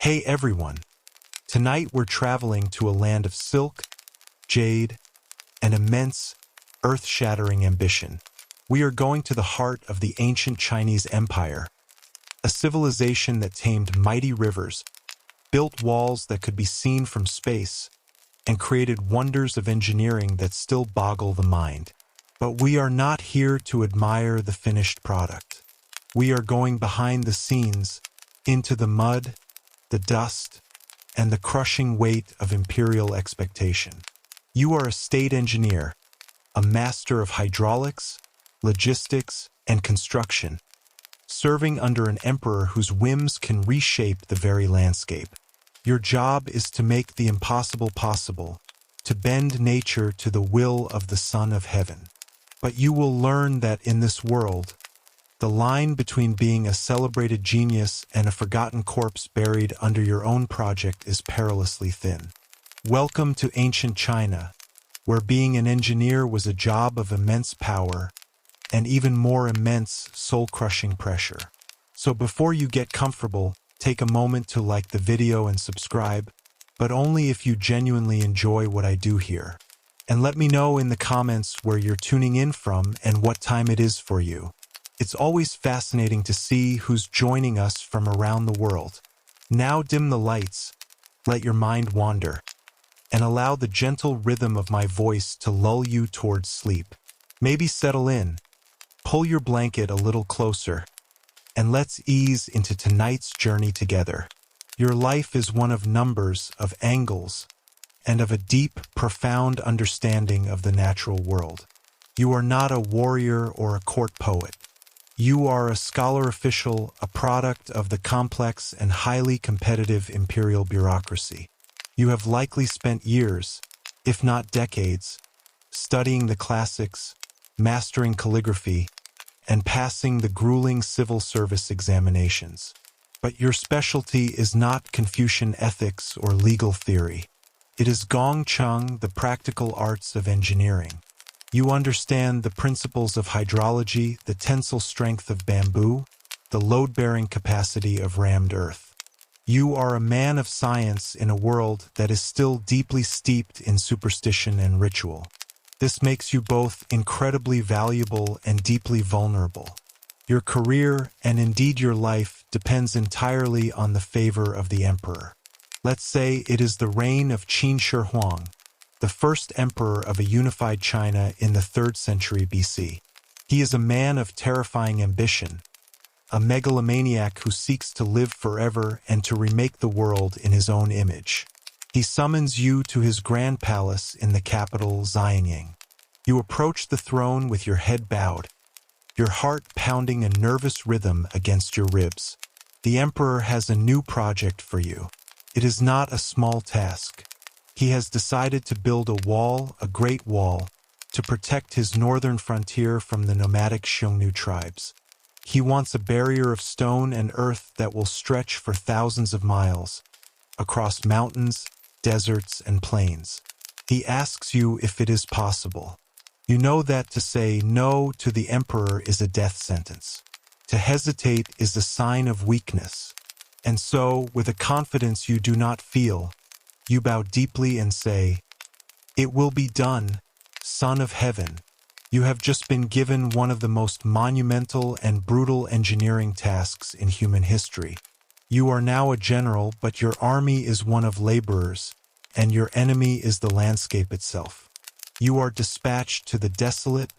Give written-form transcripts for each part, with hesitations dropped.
Hey everyone! Tonight we're traveling to a land of silk, jade, and immense, earth-shattering ambition. We are going to the heart of the ancient Chinese Empire, a civilization that tamed mighty rivers, built walls that could be seen from space, and created wonders of engineering that still boggle the mind. But we are not here to admire the finished product. We are going behind the scenes, into the mud, the dust, and the crushing weight of imperial expectation. You are a state engineer, a master of hydraulics, logistics, and construction, serving under an emperor whose whims can reshape the very landscape. Your job is to make the impossible possible, to bend nature to the will of the Son of Heaven. But you will learn that in this world, the line between being a celebrated genius and a forgotten corpse buried under your own project is perilously thin. Welcome to ancient China, where being an engineer was a job of immense power and even more immense soul-crushing pressure. So before you get comfortable, take a moment to like the video and subscribe, but only if you genuinely enjoy what I do here. And let me know in the comments where you're tuning in from and what time it is for you. It's always fascinating to see who's joining us from around the world. Now dim the lights, let your mind wander, and allow the gentle rhythm of my voice to lull you towards sleep. Maybe settle in, pull your blanket a little closer, and let's ease into tonight's journey together. Your life is one of numbers, of angles, and of a deep, profound understanding of the natural world. You are not a warrior or a court poet. You are a scholar official, a product of the complex and highly competitive imperial bureaucracy. You have likely spent years, if not decades, studying the classics, mastering calligraphy, and passing the grueling civil service examinations. But your specialty is not Confucian ethics or legal theory. It is Gong Chung, the practical arts of engineering. You understand the principles of hydrology, the tensile strength of bamboo, the load-bearing capacity of rammed earth. You are a man of science in a world that is still deeply steeped in superstition and ritual. This makes you both incredibly valuable and deeply vulnerable. Your career, and indeed your life, depends entirely on the favor of the emperor. Let's say it is the reign of Qin Shi Huang, the first emperor of a unified China in the 3rd century BC. He is a man of terrifying ambition, a megalomaniac who seeks to live forever and to remake the world in his own image. He summons you to his grand palace in the capital, Xianying. You approach the throne with your head bowed, your heart pounding a nervous rhythm against your ribs. The emperor has a new project for you. It is not a small task. He has decided to build a wall, a great wall, to protect his northern frontier from the nomadic Xiongnu tribes. He wants a barrier of stone and earth that will stretch for thousands of miles, across mountains, deserts, and plains. He asks you if it is possible. You know that to say no to the emperor is a death sentence. To hesitate is a sign of weakness. And so, with a confidence you do not feel, you bow deeply and say, "It will be done, Son of Heaven." You have just been given one of the most monumental and brutal engineering tasks in human history. You are now a general, but your army is one of laborers, and your enemy is the landscape itself. You are dispatched to the desolate,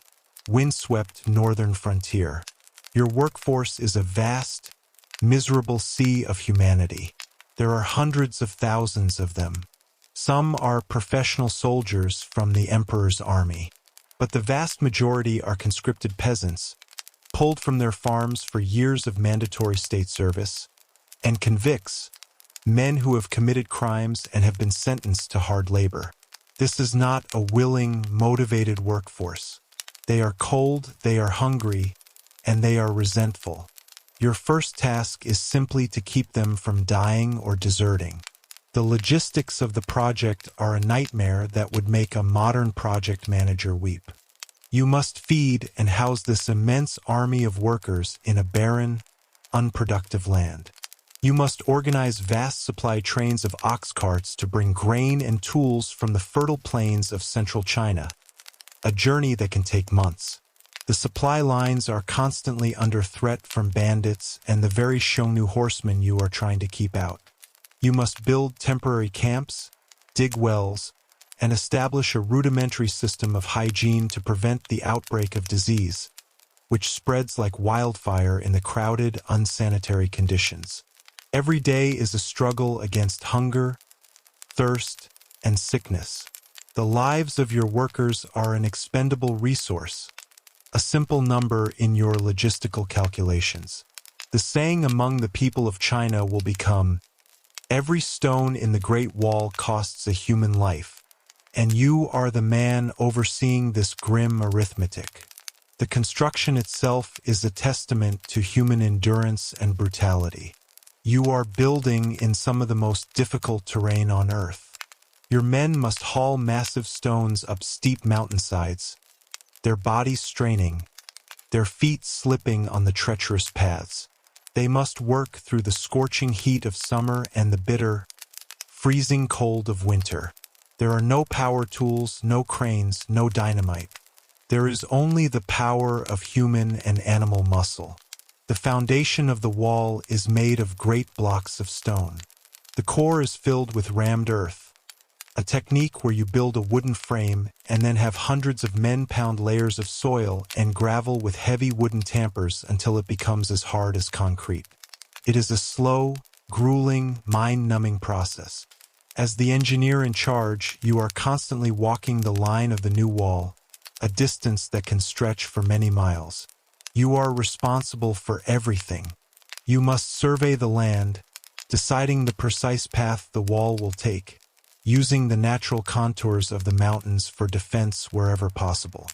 windswept northern frontier. Your workforce is a vast, miserable sea of humanity. There are hundreds of thousands of them. Some are professional soldiers from the emperor's army, but the vast majority are conscripted peasants, pulled from their farms for years of mandatory state service, and convicts, men who have committed crimes and have been sentenced to hard labor. This is not a willing, motivated workforce. They are cold, they are hungry, and they are resentful. Your first task is simply to keep them from dying or deserting. The logistics of the project are a nightmare that would make a modern project manager weep. You must feed and house this immense army of workers in a barren, unproductive land. You must organize vast supply trains of ox carts to bring grain and tools from the fertile plains of central China, a journey that can take months. The supply lines are constantly under threat from bandits and the very Xiongnu horsemen you are trying to keep out. You must build temporary camps, dig wells, and establish a rudimentary system of hygiene to prevent the outbreak of disease, which spreads like wildfire in the crowded, unsanitary conditions. Every day is a struggle against hunger, thirst, and sickness. The lives of your workers are an expendable resource, a simple number in your logistical calculations. The saying among the people of China will become, "Every stone in the Great Wall costs a human life," and you are the man overseeing this grim arithmetic. The construction itself is a testament to human endurance and brutality. You are building in some of the most difficult terrain on Earth. Your men must haul massive stones up steep mountainsides, their bodies straining, their feet slipping on the treacherous paths. They must work through the scorching heat of summer and the bitter, freezing cold of winter. There are no power tools, no cranes, no dynamite. There is only the power of human and animal muscle. The foundation of the wall is made of great blocks of stone. The core is filled with rammed earth, a technique where you build a wooden frame and then have hundreds of men pound layers of soil and gravel with heavy wooden tampers until it becomes as hard as concrete. It is a slow, grueling, mind-numbing process. As the engineer in charge, you are constantly walking the line of the new wall, a distance that can stretch for many miles. You are responsible for everything. You must survey the land, deciding the precise path the wall will take, using the natural contours of the mountains for defense wherever possible.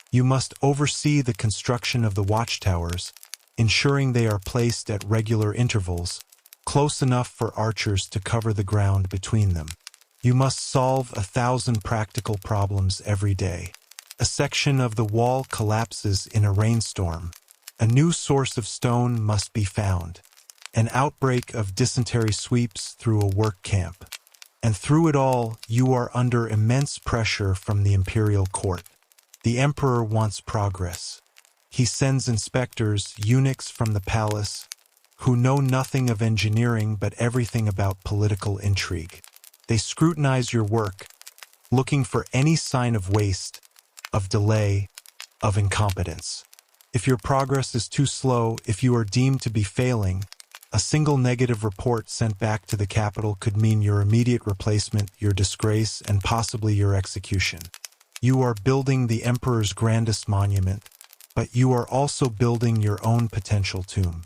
You must oversee the construction of the watchtowers, ensuring they are placed at regular intervals, close enough for archers to cover the ground between them. You must solve 1,000 practical problems every day. A section of the wall collapses in a rainstorm. A new source of stone must be found. An outbreak of dysentery sweeps through a work camp. And through it all, you are under immense pressure from the imperial court. The emperor wants progress. He sends inspectors, eunuchs from the palace, who know nothing of engineering but everything about political intrigue. They scrutinize your work, looking for any sign of waste, of delay, of incompetence. If your progress is too slow, if you are deemed to be failing, a single negative report sent back to the capital could mean your immediate replacement, your disgrace, and possibly your execution. You are building the emperor's grandest monument, but you are also building your own potential tomb.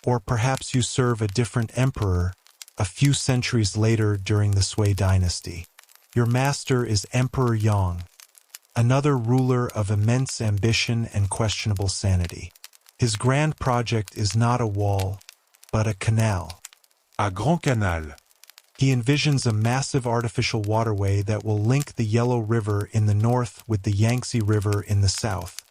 Or perhaps you serve a different emperor a few centuries later during the Sui dynasty. Your master is Emperor Yang, another ruler of immense ambition and questionable sanity. His grand project is not a wall, but a canal. Un grand canal. He envisions a massive artificial waterway that will link the Yellow River in the north with the Yangtze River in the south,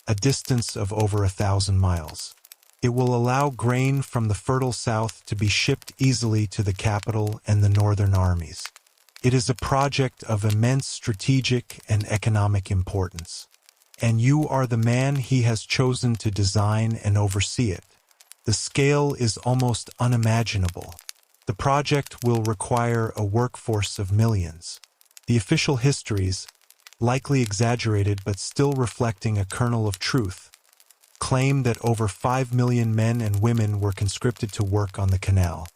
a distance of over 1,000 miles. It will allow grain from the fertile south to be shipped easily to the capital and the northern armies. It is a project of immense strategic and economic importance, and you are the man he has chosen to design and oversee it. The scale is almost unimaginable. The project will require a workforce of millions. The official histories, likely exaggerated but still reflecting a kernel of truth, claim that over 5 million men and women were conscripted to work on the canal.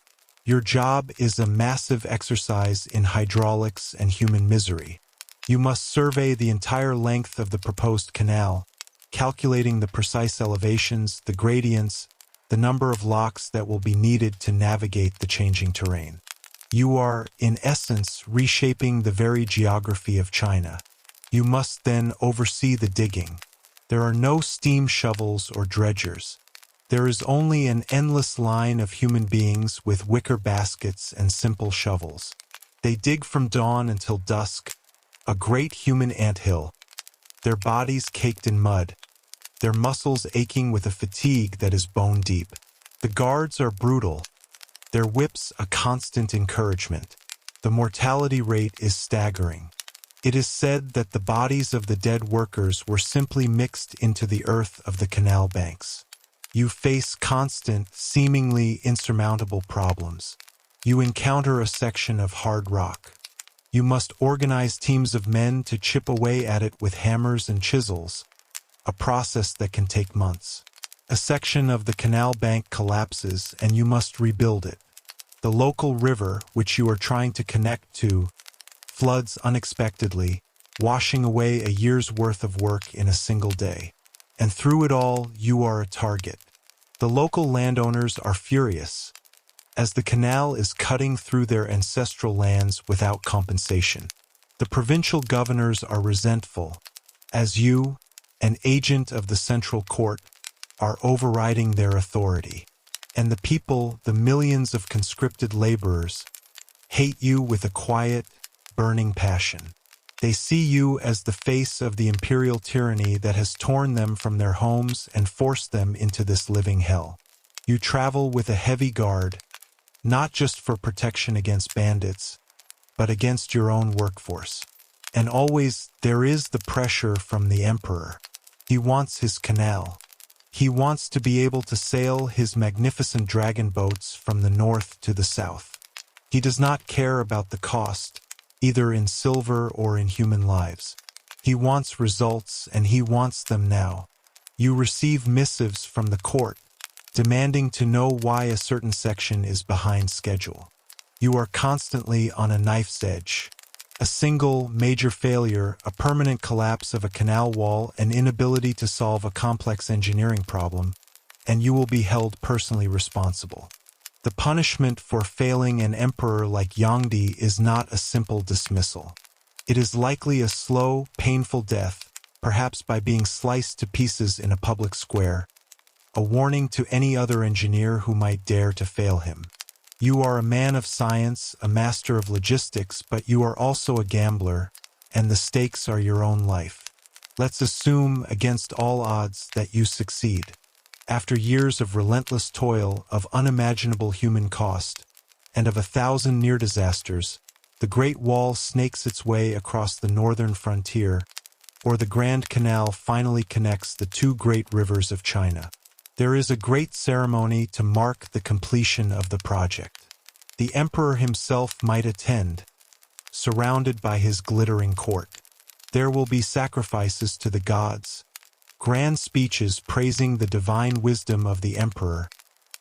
Your job is a massive exercise in hydraulics and human misery. You must survey the entire length of the proposed canal, calculating the precise elevations, the gradients, the number of locks that will be needed to navigate the changing terrain. You are, in essence, reshaping the very geography of China. You must then oversee the digging. There are no steam shovels or dredgers. There is only an endless line of human beings with wicker baskets and simple shovels. They dig from dawn until dusk, a great human anthill, their bodies caked in mud, their muscles aching with a fatigue that is bone deep. The guards are brutal, their whips a constant encouragement. The mortality rate is staggering. It is said that the bodies of the dead workers were simply mixed into the earth of the canal banks. You face constant, seemingly insurmountable problems. You encounter a section of hard rock. You must organize teams of men to chip away at it with hammers and chisels, a process that can take months. A section of the canal bank collapses and you must rebuild it. The local river, which you are trying to connect to, floods unexpectedly, washing away a year's worth of work in a single day. And through it all, you are a target. The local landowners are furious, as the canal is cutting through their ancestral lands without compensation. The provincial governors are resentful, as you, an agent of the central court, are overriding their authority. And the people, the millions of conscripted laborers, hate you with a quiet, burning passion. They see you as the face of the imperial tyranny that has torn them from their homes and forced them into this living hell. You travel with a heavy guard, not just for protection against bandits, but against your own workforce. And always there is the pressure from the emperor. He wants his canal. He wants to be able to sail his magnificent dragon boats from the north to the south. He does not care about the cost, either in silver or in human lives. He wants results, and he wants them now. You receive missives from the court, demanding to know why a certain section is behind schedule. You are constantly on a knife's edge. A single major failure, a permanent collapse of a canal wall, an inability to solve a complex engineering problem, and you will be held personally responsible. The punishment for failing an emperor like Yangdi is not a simple dismissal. It is likely a slow, painful death, perhaps by being sliced to pieces in a public square, a warning to any other engineer who might dare to fail him. You are a man of science, a master of logistics, but you are also a gambler, and the stakes are your own life. Let's assume, against all odds, that you succeed. After years of relentless toil, of unimaginable human cost, and of 1,000 near disasters, the Great Wall snakes its way across the northern frontier, or the Grand Canal finally connects the two great rivers of China. There is a great ceremony to mark the completion of the project. The emperor himself might attend, surrounded by his glittering court. There will be sacrifices to the gods, grand speeches praising the divine wisdom of the emperor,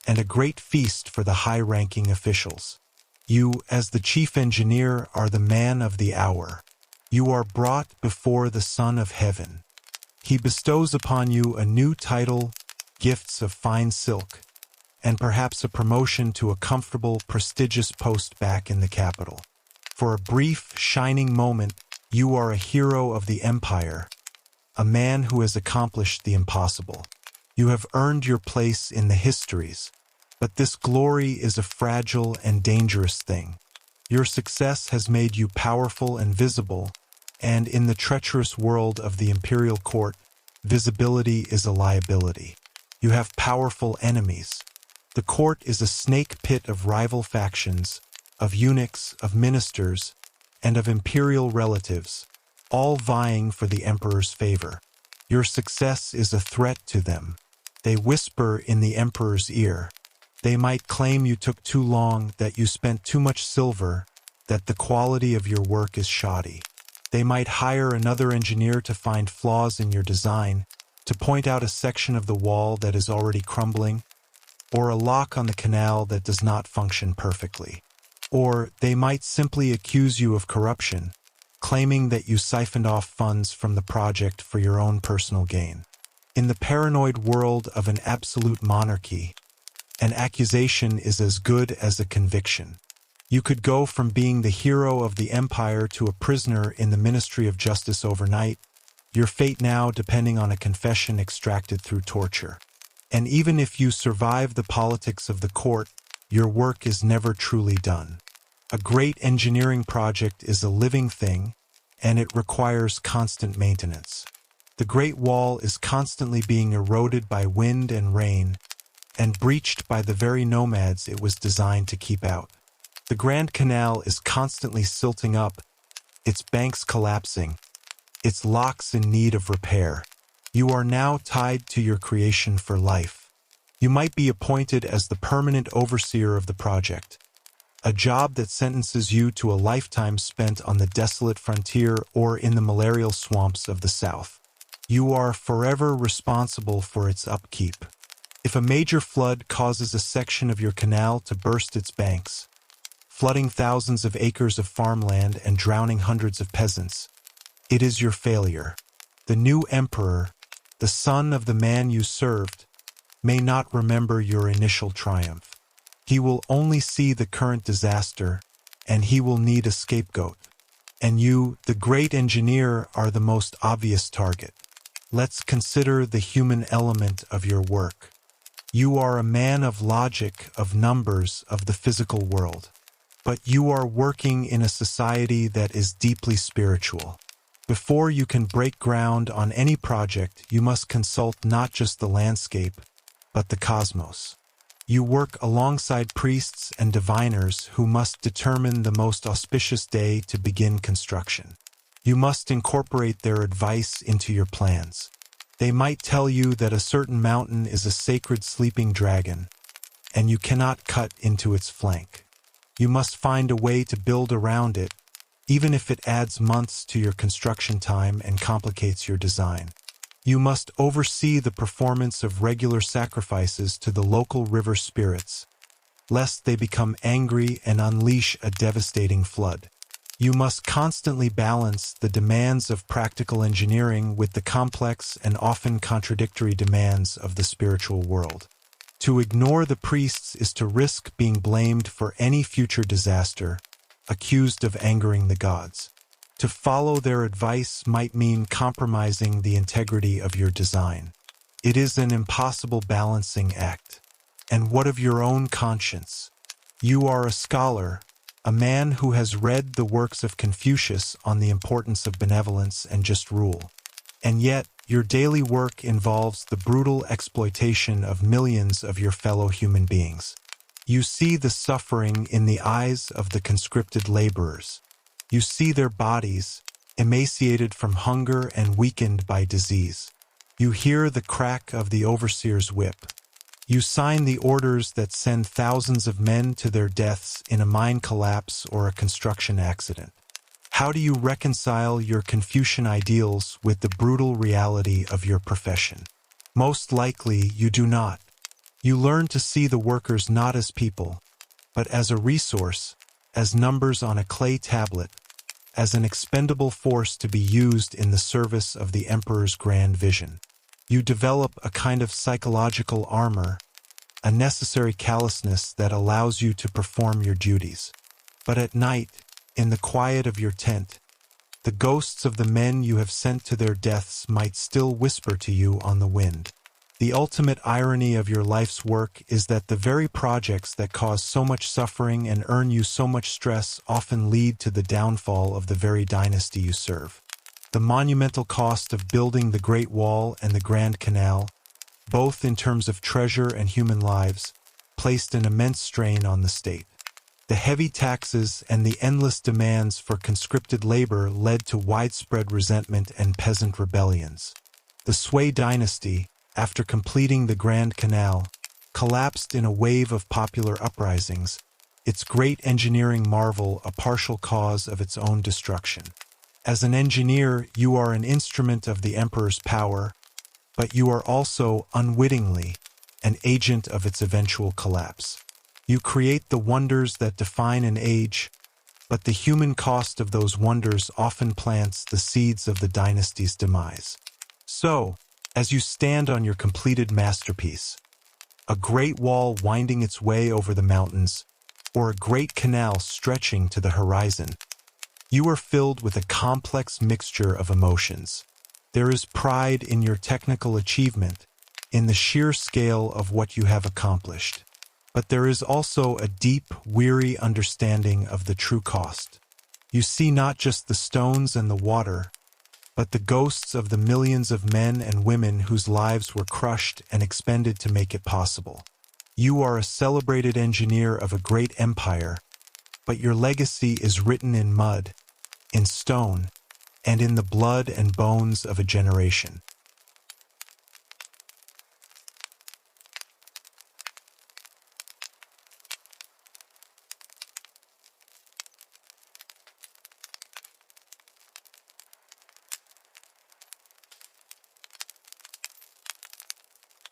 and a great feast for the high-ranking officials. You, as the chief engineer, are the man of the hour. You are brought before the Son of Heaven. He bestows upon you a new title, gifts of fine silk, and perhaps a promotion to a comfortable, prestigious post back in the capital. For a brief, shining moment, you are a hero of the empire, a man who has accomplished the impossible. You have earned your place in the histories, but this glory is a fragile and dangerous thing. Your success has made you powerful and visible, and in the treacherous world of the imperial court, visibility is a liability. You have powerful enemies. The court is a snake pit of rival factions, of eunuchs, of ministers, and of imperial relatives, all vying for the emperor's favor. Your success is a threat to them. They whisper in the emperor's ear. They might claim you took too long, that you spent too much silver, that the quality of your work is shoddy. They might hire another engineer to find flaws in your design, to point out a section of the wall that is already crumbling, or a lock on the canal that does not function perfectly. Or they might simply accuse you of corruption, claiming that you siphoned off funds from the project for your own personal gain. In the paranoid world of an absolute monarchy, an accusation is as good as a conviction. You could go from being the hero of the empire to a prisoner in the Ministry of Justice overnight, your fate now depending on a confession extracted through torture. And even if you survive the politics of the court, your work is never truly done. A great engineering project is a living thing, and it requires constant maintenance. The Great Wall is constantly being eroded by wind and rain, and breached by the very nomads it was designed to keep out. The Grand Canal is constantly silting up, its banks collapsing, its locks in need of repair. You are now tied to your creation for life. You might be appointed as the permanent overseer of the project, a job that sentences you to a lifetime spent on the desolate frontier or in the malarial swamps of the south. You are forever responsible for its upkeep. If a major flood causes a section of your canal to burst its banks, flooding thousands of acres of farmland and drowning hundreds of peasants, it is your failure. The new emperor, the son of the man you served, may not remember your initial triumph. He will only see the current disaster, and he will need a scapegoat. And you, the great engineer, are the most obvious target. Let's consider the human element of your work. You are a man of logic, of numbers, of the physical world. But you are working in a society that is deeply spiritual. Before you can break ground on any project, you must consult not just the landscape, but the cosmos. You work alongside priests and diviners who must determine the most auspicious day to begin construction. You must incorporate their advice into your plans. They might tell you that a certain mountain is a sacred sleeping dragon, and you cannot cut into its flank. You must find a way to build around it, even if it adds months to your construction time and complicates your design. You must oversee the performance of regular sacrifices to the local river spirits, lest they become angry and unleash a devastating flood. You must constantly balance the demands of practical engineering with the complex and often contradictory demands of the spiritual world. To ignore the priests is to risk being blamed for any future disaster, accused of angering the gods. To follow their advice might mean compromising the integrity of your design. It is an impossible balancing act. And what of your own conscience? You are a scholar, a man who has read the works of Confucius on the importance of benevolence and just rule. And yet, your daily work involves the brutal exploitation of millions of your fellow human beings. You see the suffering in the eyes of the conscripted laborers. You see their bodies, emaciated from hunger and weakened by disease. You hear the crack of the overseer's whip. You sign the orders that send thousands of men to their deaths in a mine collapse or a construction accident. How do you reconcile your Confucian ideals with the brutal reality of your profession? Most likely, you do not. You learn to see the workers not as people, but as a resource, as numbers on a clay tablet, as an expendable force to be used in the service of the emperor's grand vision. You develop a kind of psychological armor, a necessary callousness that allows you to perform your duties. But at night, in the quiet of your tent, the ghosts of the men you have sent to their deaths might still whisper to you on the wind. The ultimate irony of your life's work is that the very projects that cause so much suffering and earn you so much stress often lead to the downfall of the very dynasty you serve. The monumental cost of building the Great Wall and the Grand Canal, both in terms of treasure and human lives, placed an immense strain on the state. The heavy taxes and the endless demands for conscripted labor led to widespread resentment and peasant rebellions. The Sui dynasty, after completing the Grand Canal, collapsed in a wave of popular uprisings, its great engineering marvel a partial cause of its own destruction. As an engineer, you are an instrument of the emperor's power, but you are also, unwittingly, an agent of its eventual collapse. You create the wonders that define an age, but the human cost of those wonders often plants the seeds of the dynasty's demise. So, as you stand on your completed masterpiece, a great wall winding its way over the mountains, or a great canal stretching to the horizon, you are filled with a complex mixture of emotions. There is pride in your technical achievement, in the sheer scale of what you have accomplished. But there is also a deep, weary understanding of the true cost. You see not just the stones and the water, but the ghosts of the millions of men and women whose lives were crushed and expended to make it possible. You are a celebrated engineer of a great empire, but your legacy is written in mud, in stone, and in the blood and bones of a generation.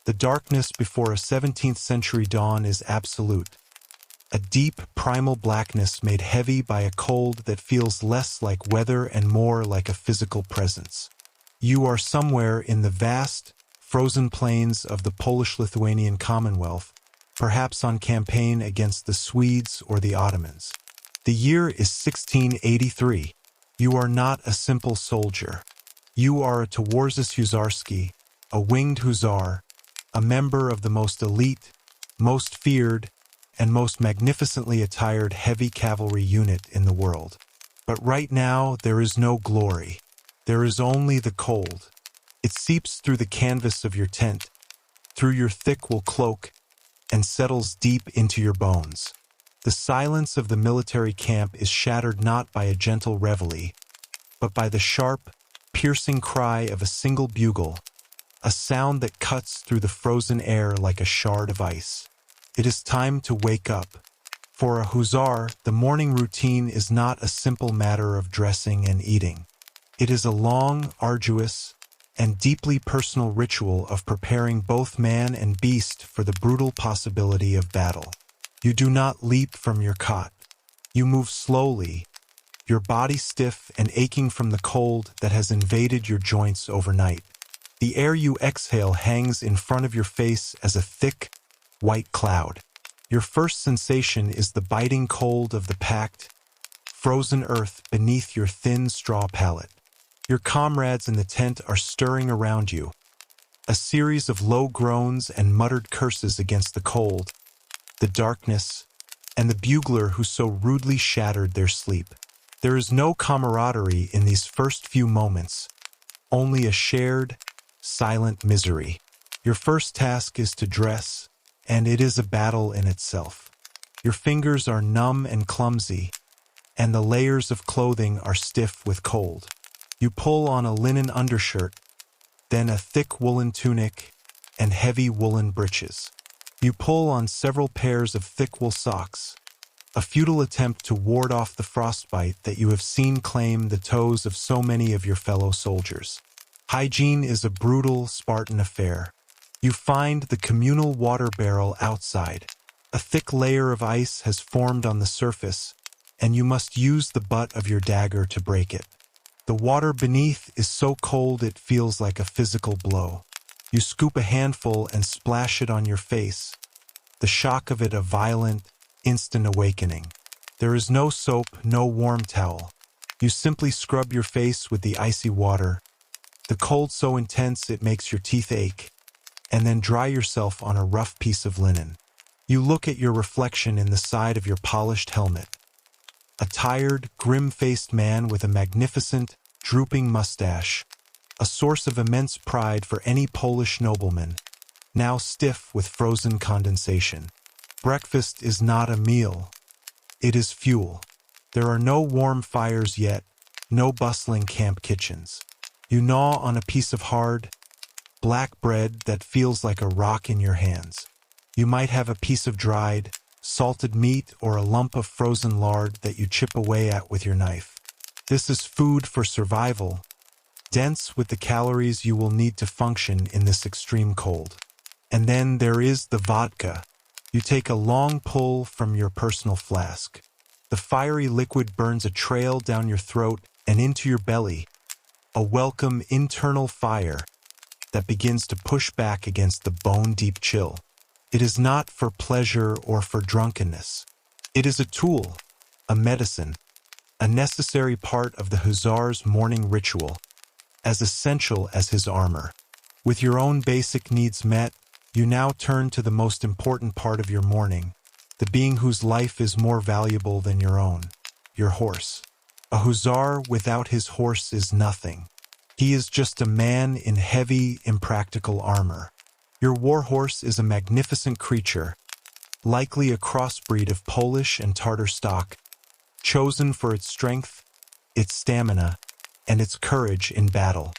The darkness before a 17th century dawn is absolute, a deep, primal blackness made heavy by a cold that feels less like weather and more like a physical presence. You are somewhere in the vast, frozen plains of the Polish-Lithuanian Commonwealth, perhaps on campaign against the Swedes or the Ottomans. The year is 1683. You are not a simple soldier. You are a Towarzysz Husarski, a winged hussar, a member of the most elite, most feared, and most magnificently attired heavy cavalry unit in the world. But right now, there is no glory. There is only the cold. It seeps through the canvas of your tent, through your thick wool cloak, and settles deep into your bones. The silence of the military camp is shattered not by a gentle reveille, but by the sharp, piercing cry of a single bugle, a sound that cuts through the frozen air like a shard of ice. It is time to wake up. For a hussar, the morning routine is not a simple matter of dressing and eating. It is a long, arduous, and deeply personal ritual of preparing both man and beast for the brutal possibility of battle. You do not leap from your cot. You move slowly, your body stiff and aching from the cold that has invaded your joints overnight. The air you exhale hangs in front of your face as a thick, white cloud. Your first sensation is the biting cold of the packed, frozen earth beneath your thin straw pallet. Your comrades in the tent are stirring around you, a series of low groans and muttered curses against the cold, the darkness, and the bugler who so rudely shattered their sleep. There is no camaraderie in these first few moments, only a shared, silent misery. Your first task is to dress, and it is a battle in itself. Your fingers are numb and clumsy, and the layers of clothing are stiff with cold. You pull on a linen undershirt, then a thick woolen tunic, and heavy woolen breeches. You pull on several pairs of thick wool socks, a futile attempt to ward off the frostbite that you have seen claim the toes of so many of your fellow soldiers. Hygiene is a brutal, Spartan affair. You find the communal water barrel outside. A thick layer of ice has formed on the surface, and you must use the butt of your dagger to break it. The water beneath is so cold it feels like a physical blow. You scoop a handful and splash it on your face, the shock of it a violent, instant awakening. There is no soap, no warm towel. You simply scrub your face with the icy water, the cold so intense it makes your teeth ache, and then dry yourself on a rough piece of linen. You look at your reflection in the side of your polished helmet. A tired, grim-faced man with a magnificent, drooping mustache, a source of immense pride for any Polish nobleman, now stiff with frozen condensation. Breakfast is not a meal. It is fuel. There are no warm fires yet, no bustling camp kitchens. You gnaw on a piece of hard, black bread that feels like a rock in your hands. You might have a piece of dried, salted meat or a lump of frozen lard that you chip away at with your knife. This is food for survival, dense with the calories you will need to function in this extreme cold. And then there is the vodka. You take a long pull from your personal flask. The fiery liquid burns a trail down your throat and into your belly, a welcome internal fire that begins to push back against the bone-deep chill. It is not for pleasure or for drunkenness. It is a tool, a medicine, a necessary part of the hussar's morning ritual, as essential as his armor. With your own basic needs met, you now turn to the most important part of your morning, the being whose life is more valuable than your own, your horse. A hussar without his horse is nothing. He is just a man in heavy, impractical armor. Your war horse is a magnificent creature, likely a crossbreed of Polish and Tartar stock, chosen for its strength, its stamina, and its courage in battle.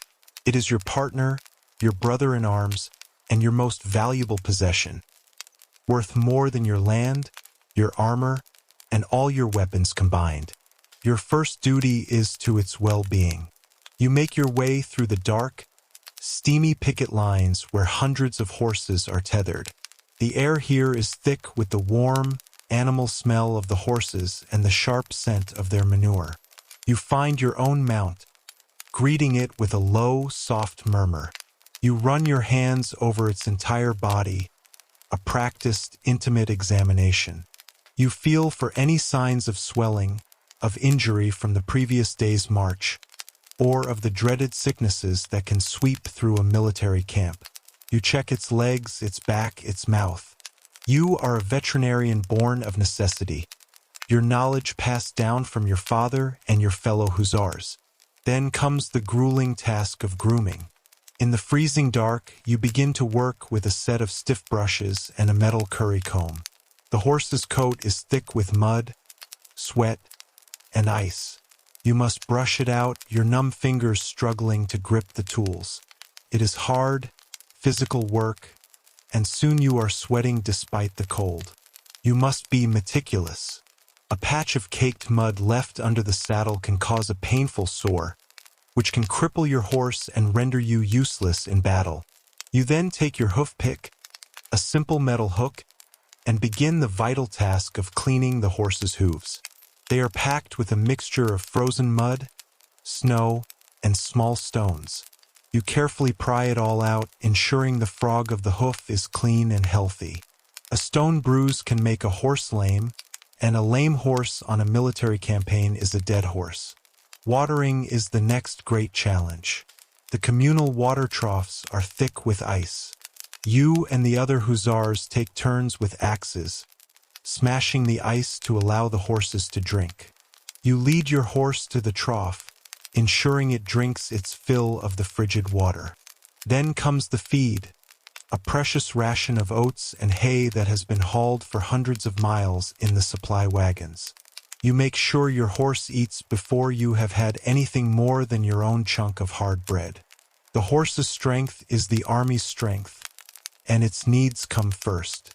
It is your partner, your brother in arms, and your most valuable possession, worth more than your land, your armor, and all your weapons combined. Your first duty is to its well-being. You make your way through the dark, steamy picket lines where hundreds of horses are tethered. The air here is thick with the warm, animal smell of the horses and the sharp scent of their manure. You find your own mount, greeting it with a low, soft murmur. You run your hands over its entire body, a practiced, intimate examination. You feel for any signs of swelling, of injury from the previous day's march, or of the dreaded sicknesses that can sweep through a military camp. You check its legs, its back, its mouth. You are a veterinarian born of necessity, your knowledge passed down from your father and your fellow hussars. Then comes the grueling task of grooming. In the freezing dark, you begin to work with a set of stiff brushes and a metal curry comb. The horse's coat is thick with mud, sweat, and ice. You must brush it out, your numb fingers struggling to grip the tools. It is hard, physical work, and soon you are sweating despite the cold. You must be meticulous. A patch of caked mud left under the saddle can cause a painful sore, which can cripple your horse and render you useless in battle. You then take your hoof pick, a simple metal hook, and begin the vital task of cleaning the horse's hooves. They are packed with a mixture of frozen mud, snow, and small stones. You carefully pry it all out, ensuring the frog of the hoof is clean and healthy. A stone bruise can make a horse lame, and a lame horse on a military campaign is a dead horse. Watering is the next great challenge. The communal water troughs are thick with ice. You and the other hussars take turns with axes, smashing the ice to allow the horses to drink. You lead your horse to the trough, ensuring it drinks its fill of the frigid water. Then comes the feed, a precious ration of oats and hay that has been hauled for hundreds of miles in the supply wagons. You make sure your horse eats before you have had anything more than your own chunk of hard bread. The horse's strength is the army's strength, and its needs come first.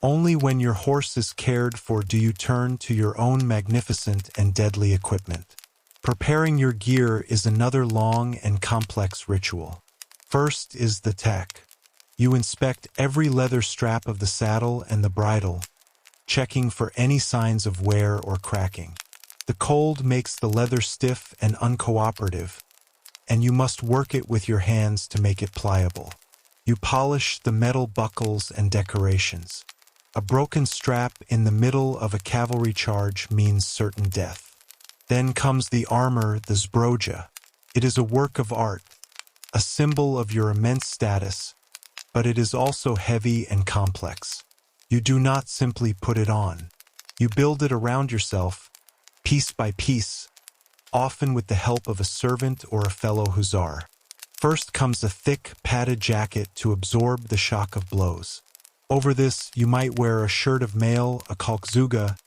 Only when your horse is cared for do you turn to your own magnificent and deadly equipment. Preparing your gear is another long and complex ritual. First is the tack. You inspect every leather strap of the saddle and the bridle, checking for any signs of wear or cracking. The cold makes the leather stiff and uncooperative, and you must work it with your hands to make it pliable. You polish the metal buckles and decorations. A broken strap in the middle of a cavalry charge means certain death. Then comes the armor, the zbroja. It is a work of art, a symbol of your immense status, but it is also heavy and complex. You do not simply put it on. You build it around yourself, piece by piece, often with the help of a servant or a fellow hussar. First comes a thick, padded jacket to absorb the shock of blows. Over this, you might wear a shirt of mail, a kalkzuga,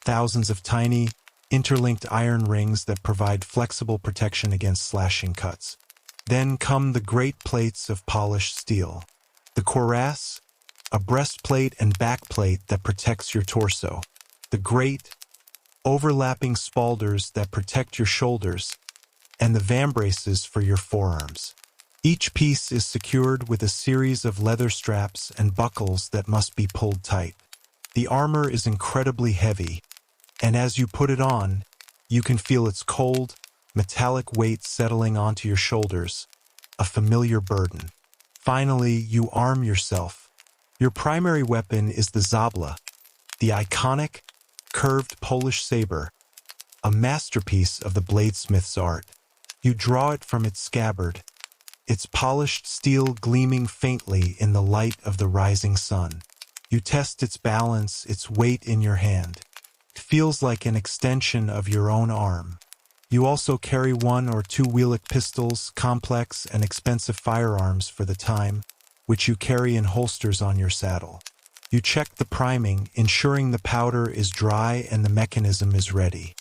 thousands of tiny, interlinked iron rings that provide flexible protection against slashing cuts. Then come the great plates of polished steel. The cuirass, a breastplate and backplate that protects your torso. The great, overlapping spalders that protect your shoulders, and the vambraces for your forearms. Each piece is secured with a series of leather straps and buckles that must be pulled tight. The armor is incredibly heavy, and as you put it on, you can feel its cold, metallic weight settling onto your shoulders, a familiar burden. Finally, you arm yourself. Your primary weapon is the zabla, the iconic, curved Polish saber, a masterpiece of the bladesmith's art. You draw it from its scabbard, its polished steel gleaming faintly in the light of the rising sun. You test its balance, its weight in your hand. It feels like an extension of your own arm. You also carry 1 or 2 Wielik pistols, complex and expensive firearms for the time, which you carry in holsters on your saddle. You check the priming, ensuring the powder is dry and the mechanism is ready.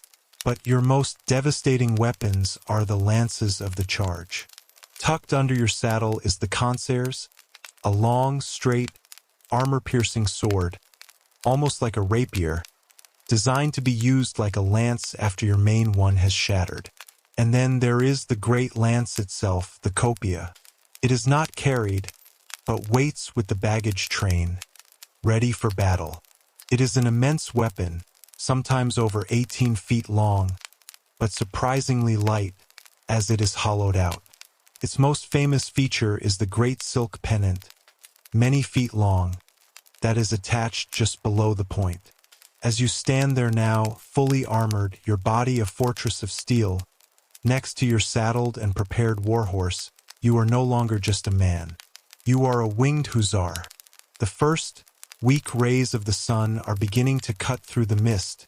But your most devastating weapons are the lances of the charge. Tucked under your saddle is the concers, a long, straight, armor-piercing sword, almost like a rapier, designed to be used like a lance after your main one has shattered. And then there is the great lance itself, the copia. It is not carried, but waits with the baggage train, ready for battle. It is an immense weapon, sometimes over 18 feet long, but surprisingly light, as it is hollowed out. Its most famous feature is the great silk pennant, many feet long, that is attached just below the point. As you stand there now, fully armored, your body a fortress of steel, next to your saddled and prepared warhorse, you are no longer just a man. You are a winged hussar. The first, weak rays of the sun are beginning to cut through the mist,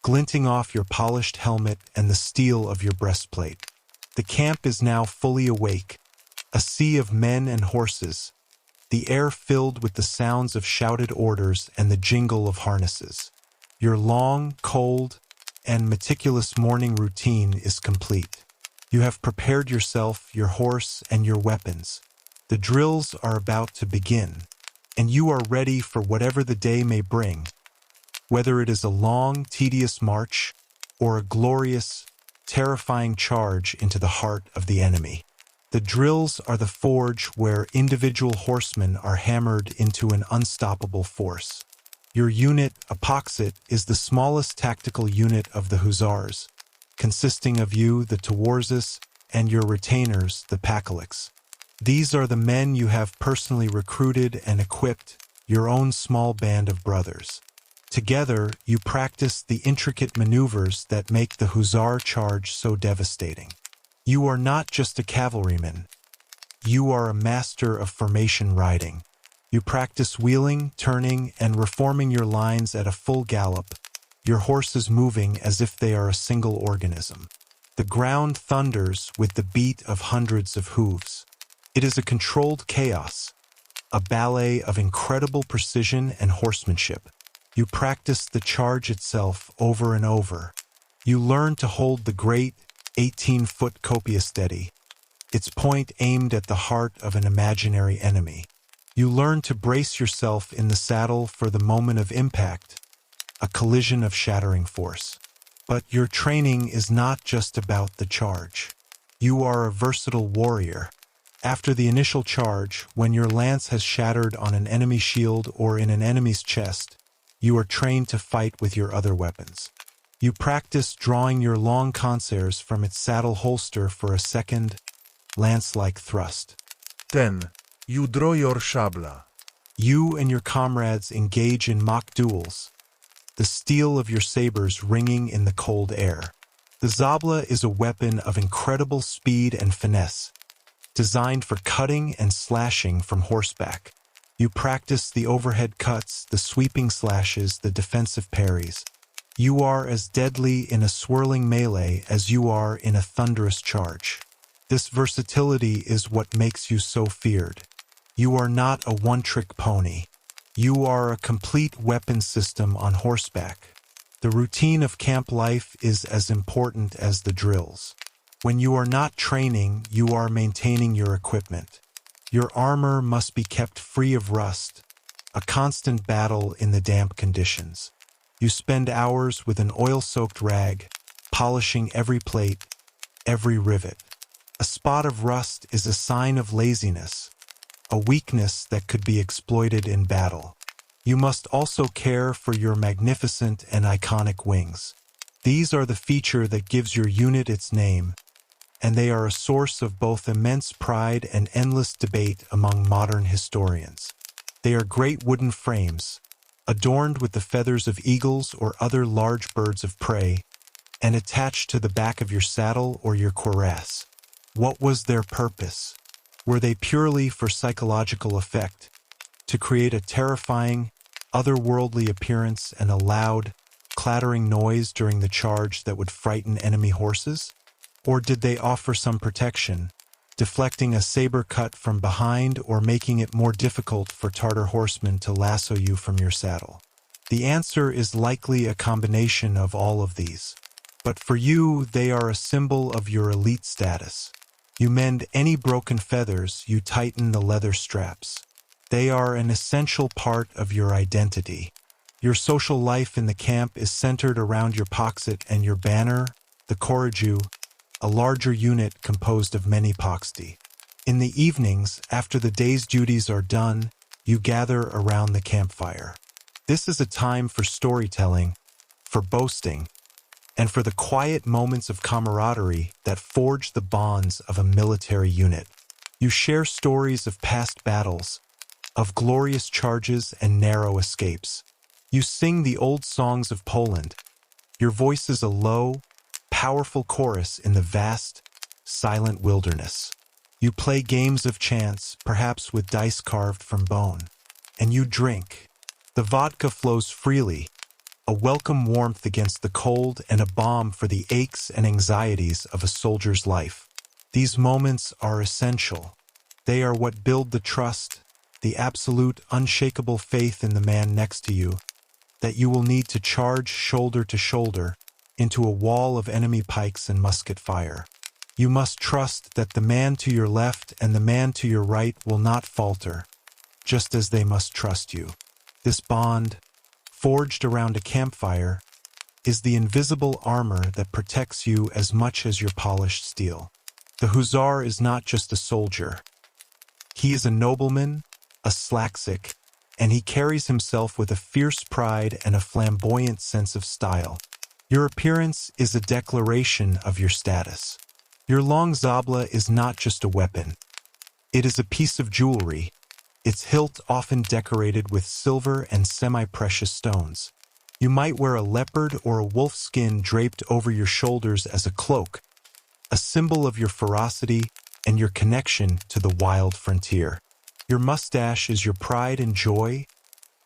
glinting off your polished helmet and the steel of your breastplate. The camp is now fully awake, a sea of men and horses, the air filled with the sounds of shouted orders and the jingle of harnesses. Your long, cold, and meticulous morning routine is complete. You have prepared yourself, your horse, and your weapons. The drills are about to begin, and you are ready for whatever the day may bring, whether it is a long, tedious march or a glorious, terrifying charge into the heart of the enemy. The drills are the forge where individual horsemen are hammered into an unstoppable force. Your unit, a poxet, is the smallest tactical unit of the hussars, consisting of you, the twarzes, and your retainers, the pakaliks. These are the men you have personally recruited and equipped, your own small band of brothers. Together, you practice the intricate maneuvers that make the hussar charge so devastating. You are not just a cavalryman. You are a master of formation riding. You practice wheeling, turning, and reforming your lines at a full gallop, your horses moving as if they are a single organism. The ground thunders with the beat of hundreds of hooves. It is a controlled chaos, a ballet of incredible precision and horsemanship. You practice the charge itself over and over. You learn to hold the great 18-foot copia steady, its point aimed at the heart of an imaginary enemy. You learn to brace yourself in the saddle for the moment of impact, a collision of shattering force. But your training is not just about the charge. You are a versatile warrior. After the initial charge, when your lance has shattered on an enemy shield or in an enemy's chest, you are trained to fight with your other weapons. You practice drawing your long concers from its saddle holster for a second, lance-like thrust. Then, you draw your szabla. You and your comrades engage in mock duels, the steel of your sabers ringing in the cold air. The szabla is a weapon of incredible speed and finesse, designed for cutting and slashing from horseback. You practice the overhead cuts, the sweeping slashes, the defensive parries. You are as deadly in a swirling melee as you are in a thunderous charge. This versatility is what makes you so feared. You are not a one-trick pony. You are a complete weapon system on horseback. The routine of camp life is as important as the drills. When you are not training, you are maintaining your equipment. Your armor must be kept free of rust, a constant battle in the damp conditions. You spend hours with an oil-soaked rag, polishing every plate, every rivet. A spot of rust is a sign of laziness, a weakness that could be exploited in battle. You must also care for your magnificent and iconic wings. These are the feature that gives your unit its name, and they are a source of both immense pride and endless debate among modern historians. They are great wooden frames, adorned with the feathers of eagles or other large birds of prey, and attached to the back of your saddle or your cuirass. What was their purpose? Were they purely for psychological effect, to create a terrifying, otherworldly appearance and a loud, clattering noise during the charge that would frighten enemy horses? Or did they offer some protection, deflecting a saber cut from behind or making it more difficult for Tartar horsemen to lasso you from your saddle. The answer is likely a combination of all of these. But for you, they are a symbol of your elite status. You mend any broken feathers, you tighten the leather straps. They are an essential part of your identity. Your social life in the camp is centered around your poxet and your banner, the Koraju, a larger unit composed of many poxti. In the evenings, after the day's duties are done, you gather around the campfire. This is a time for storytelling, for boasting, and for the quiet moments of camaraderie that forge the bonds of a military unit. You share stories of past battles, of glorious charges and narrow escapes. You sing the old songs of Poland. Your voice is a low, powerful chorus in the vast, silent wilderness. You play games of chance, perhaps with dice carved from bone. And you drink. The vodka flows freely, a welcome warmth against the cold and a balm for the aches and anxieties of a soldier's life. These moments are essential. They are what build the trust, the absolute, unshakable faith in the man next to you, that you will need to charge shoulder to shoulder into a wall of enemy pikes and musket fire. You must trust that the man to your left and the man to your right will not falter, just as they must trust you. This bond, forged around a campfire, is the invisible armor that protects you as much as your polished steel. The hussar is not just a soldier. He is a nobleman, a slacksack, and he carries himself with a fierce pride and a flamboyant sense of style. Your appearance is a declaration of your status. Your long zabla is not just a weapon. It is a piece of jewelry, its hilt often decorated with silver and semi-precious stones. You might wear a leopard or a wolf skin draped over your shoulders as a cloak, a symbol of your ferocity and your connection to the wild frontier. Your mustache is your pride and joy,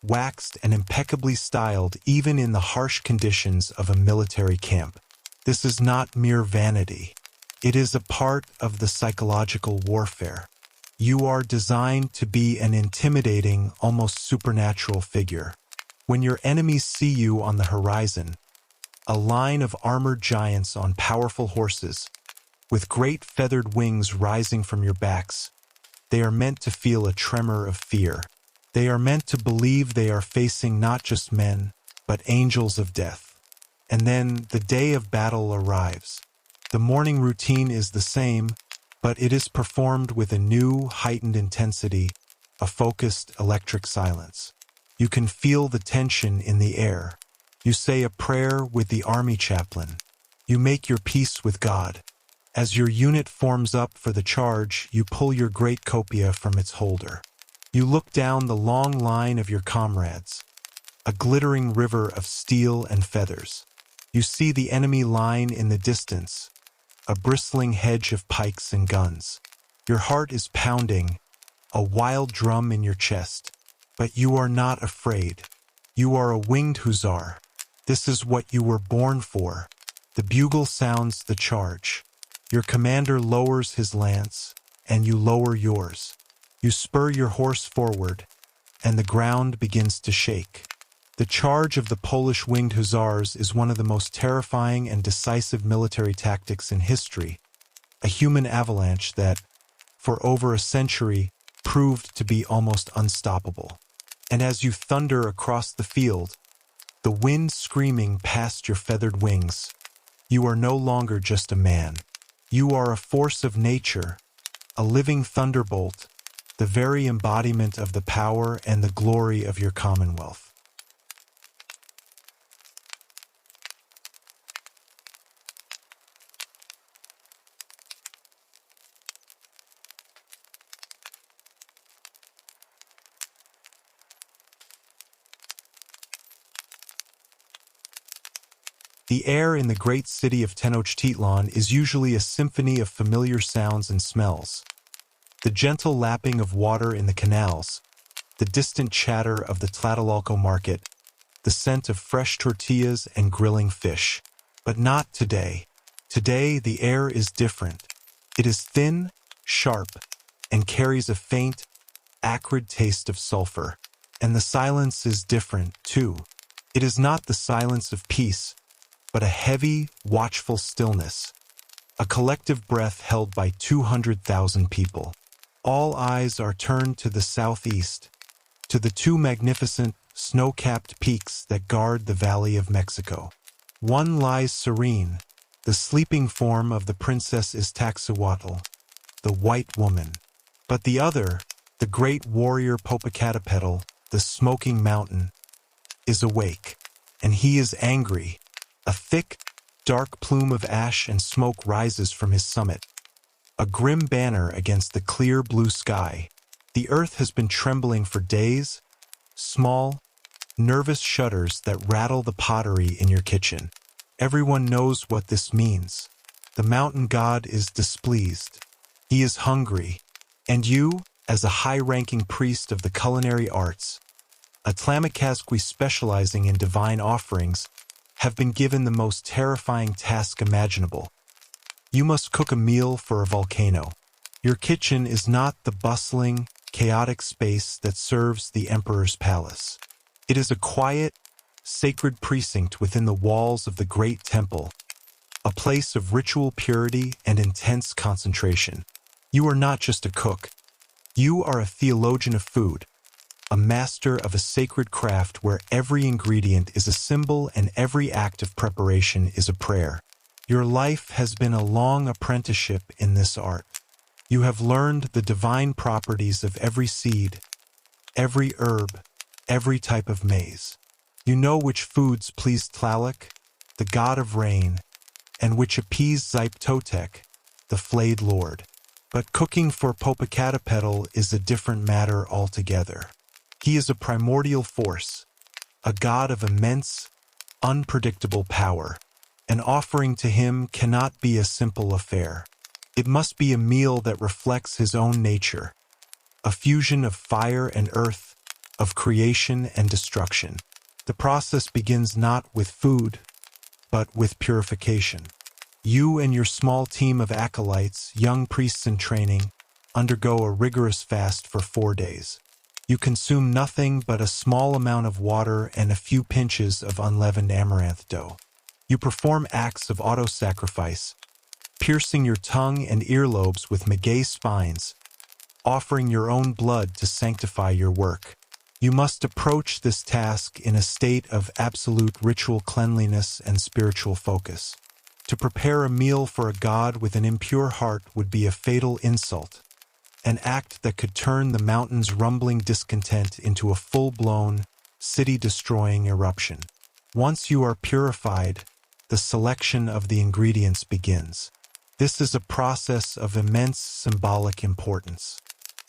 waxed and impeccably styled even in the harsh conditions of a military camp. This is not mere vanity. It is a part of the psychological warfare. You are designed to be an intimidating, almost supernatural figure. When your enemies see you on the horizon, a line of armored giants on powerful horses, with great feathered wings rising from your backs, they are meant to feel a tremor of fear. They are meant to believe they are facing not just men, but angels of death. And then the day of battle arrives. The morning routine is the same, but it is performed with a new, heightened intensity, a focused electric silence. You can feel the tension in the air. You say a prayer with the army chaplain. You make your peace with God. As your unit forms up for the charge, you pull your great copia from its holder. You look down the long line of your comrades, a glittering river of steel and feathers. You see the enemy line in the distance, a bristling hedge of pikes and guns. Your heart is pounding, a wild drum in your chest. But you are not afraid. You are a winged hussar. This is what you were born for. The bugle sounds the charge. Your commander lowers his lance, and you lower yours. You spur your horse forward, and the ground begins to shake. The charge of the Polish winged hussars is one of the most terrifying and decisive military tactics in history, a human avalanche that, for over a century, proved to be almost unstoppable. And as you thunder across the field, the wind screaming past your feathered wings, you are no longer just a man. You are a force of nature, a living thunderbolt, the very embodiment of the power and the glory of your commonwealth. The air in the great city of Tenochtitlan is usually a symphony of familiar sounds and smells. The gentle lapping of water in the canals, the distant chatter of the Tlatelolco market, the scent of fresh tortillas and grilling fish. But not today. Today, the air is different. It is thin, sharp, and carries a faint, acrid taste of sulfur. And the silence is different, too. It is not the silence of peace, but a heavy, watchful stillness, a collective breath held by 200,000 people. All eyes are turned to the southeast, to the two magnificent, snow-capped peaks that guard the Valley of Mexico. One lies serene, the sleeping form of the Princess Iztaccíhuatl, the White Woman. But the other, the great warrior Popocatépetl, the smoking mountain, is awake, and he is angry. A thick, dark plume of ash and smoke rises from his summit, a grim banner against the clear blue sky. The earth has been trembling for days, small, nervous shudders that rattle the pottery in your kitchen. Everyone knows what this means. The mountain god is displeased. He is hungry, and you, as a high-ranking priest of the culinary arts, a Tlamacasqui specializing in divine offerings, have been given the most terrifying task imaginable. You must cook a meal for a volcano. Your kitchen is not the bustling, chaotic space that serves the emperor's palace. It is a quiet, sacred precinct within the walls of the great temple, a place of ritual purity and intense concentration. You are not just a cook. You are a theologian of food, a master of a sacred craft where every ingredient is a symbol and every act of preparation is a prayer. Your life has been a long apprenticeship in this art. You have learned the divine properties of every seed, every herb, every type of maize. You know which foods please Tlaloc, the god of rain, and which appease Xipe-Totec, the flayed lord. But cooking for Popocatépetl is a different matter altogether. He is a primordial force, a god of immense, unpredictable power. An offering to him cannot be a simple affair. It must be a meal that reflects his own nature, a fusion of fire and earth, of creation and destruction. The process begins not with food, but with purification. You and your small team of acolytes, young priests in training, undergo a rigorous fast for 4 days. You consume nothing but a small amount of water and a few pinches of unleavened amaranth dough. You perform acts of auto-sacrifice, piercing your tongue and earlobes with maguey spines, offering your own blood to sanctify your work. You must approach this task in a state of absolute ritual cleanliness and spiritual focus. To prepare a meal for a god with an impure heart would be a fatal insult, an act that could turn the mountain's rumbling discontent into a full-blown, city-destroying eruption. Once you are purified, the selection of the ingredients begins. This is a process of immense symbolic importance.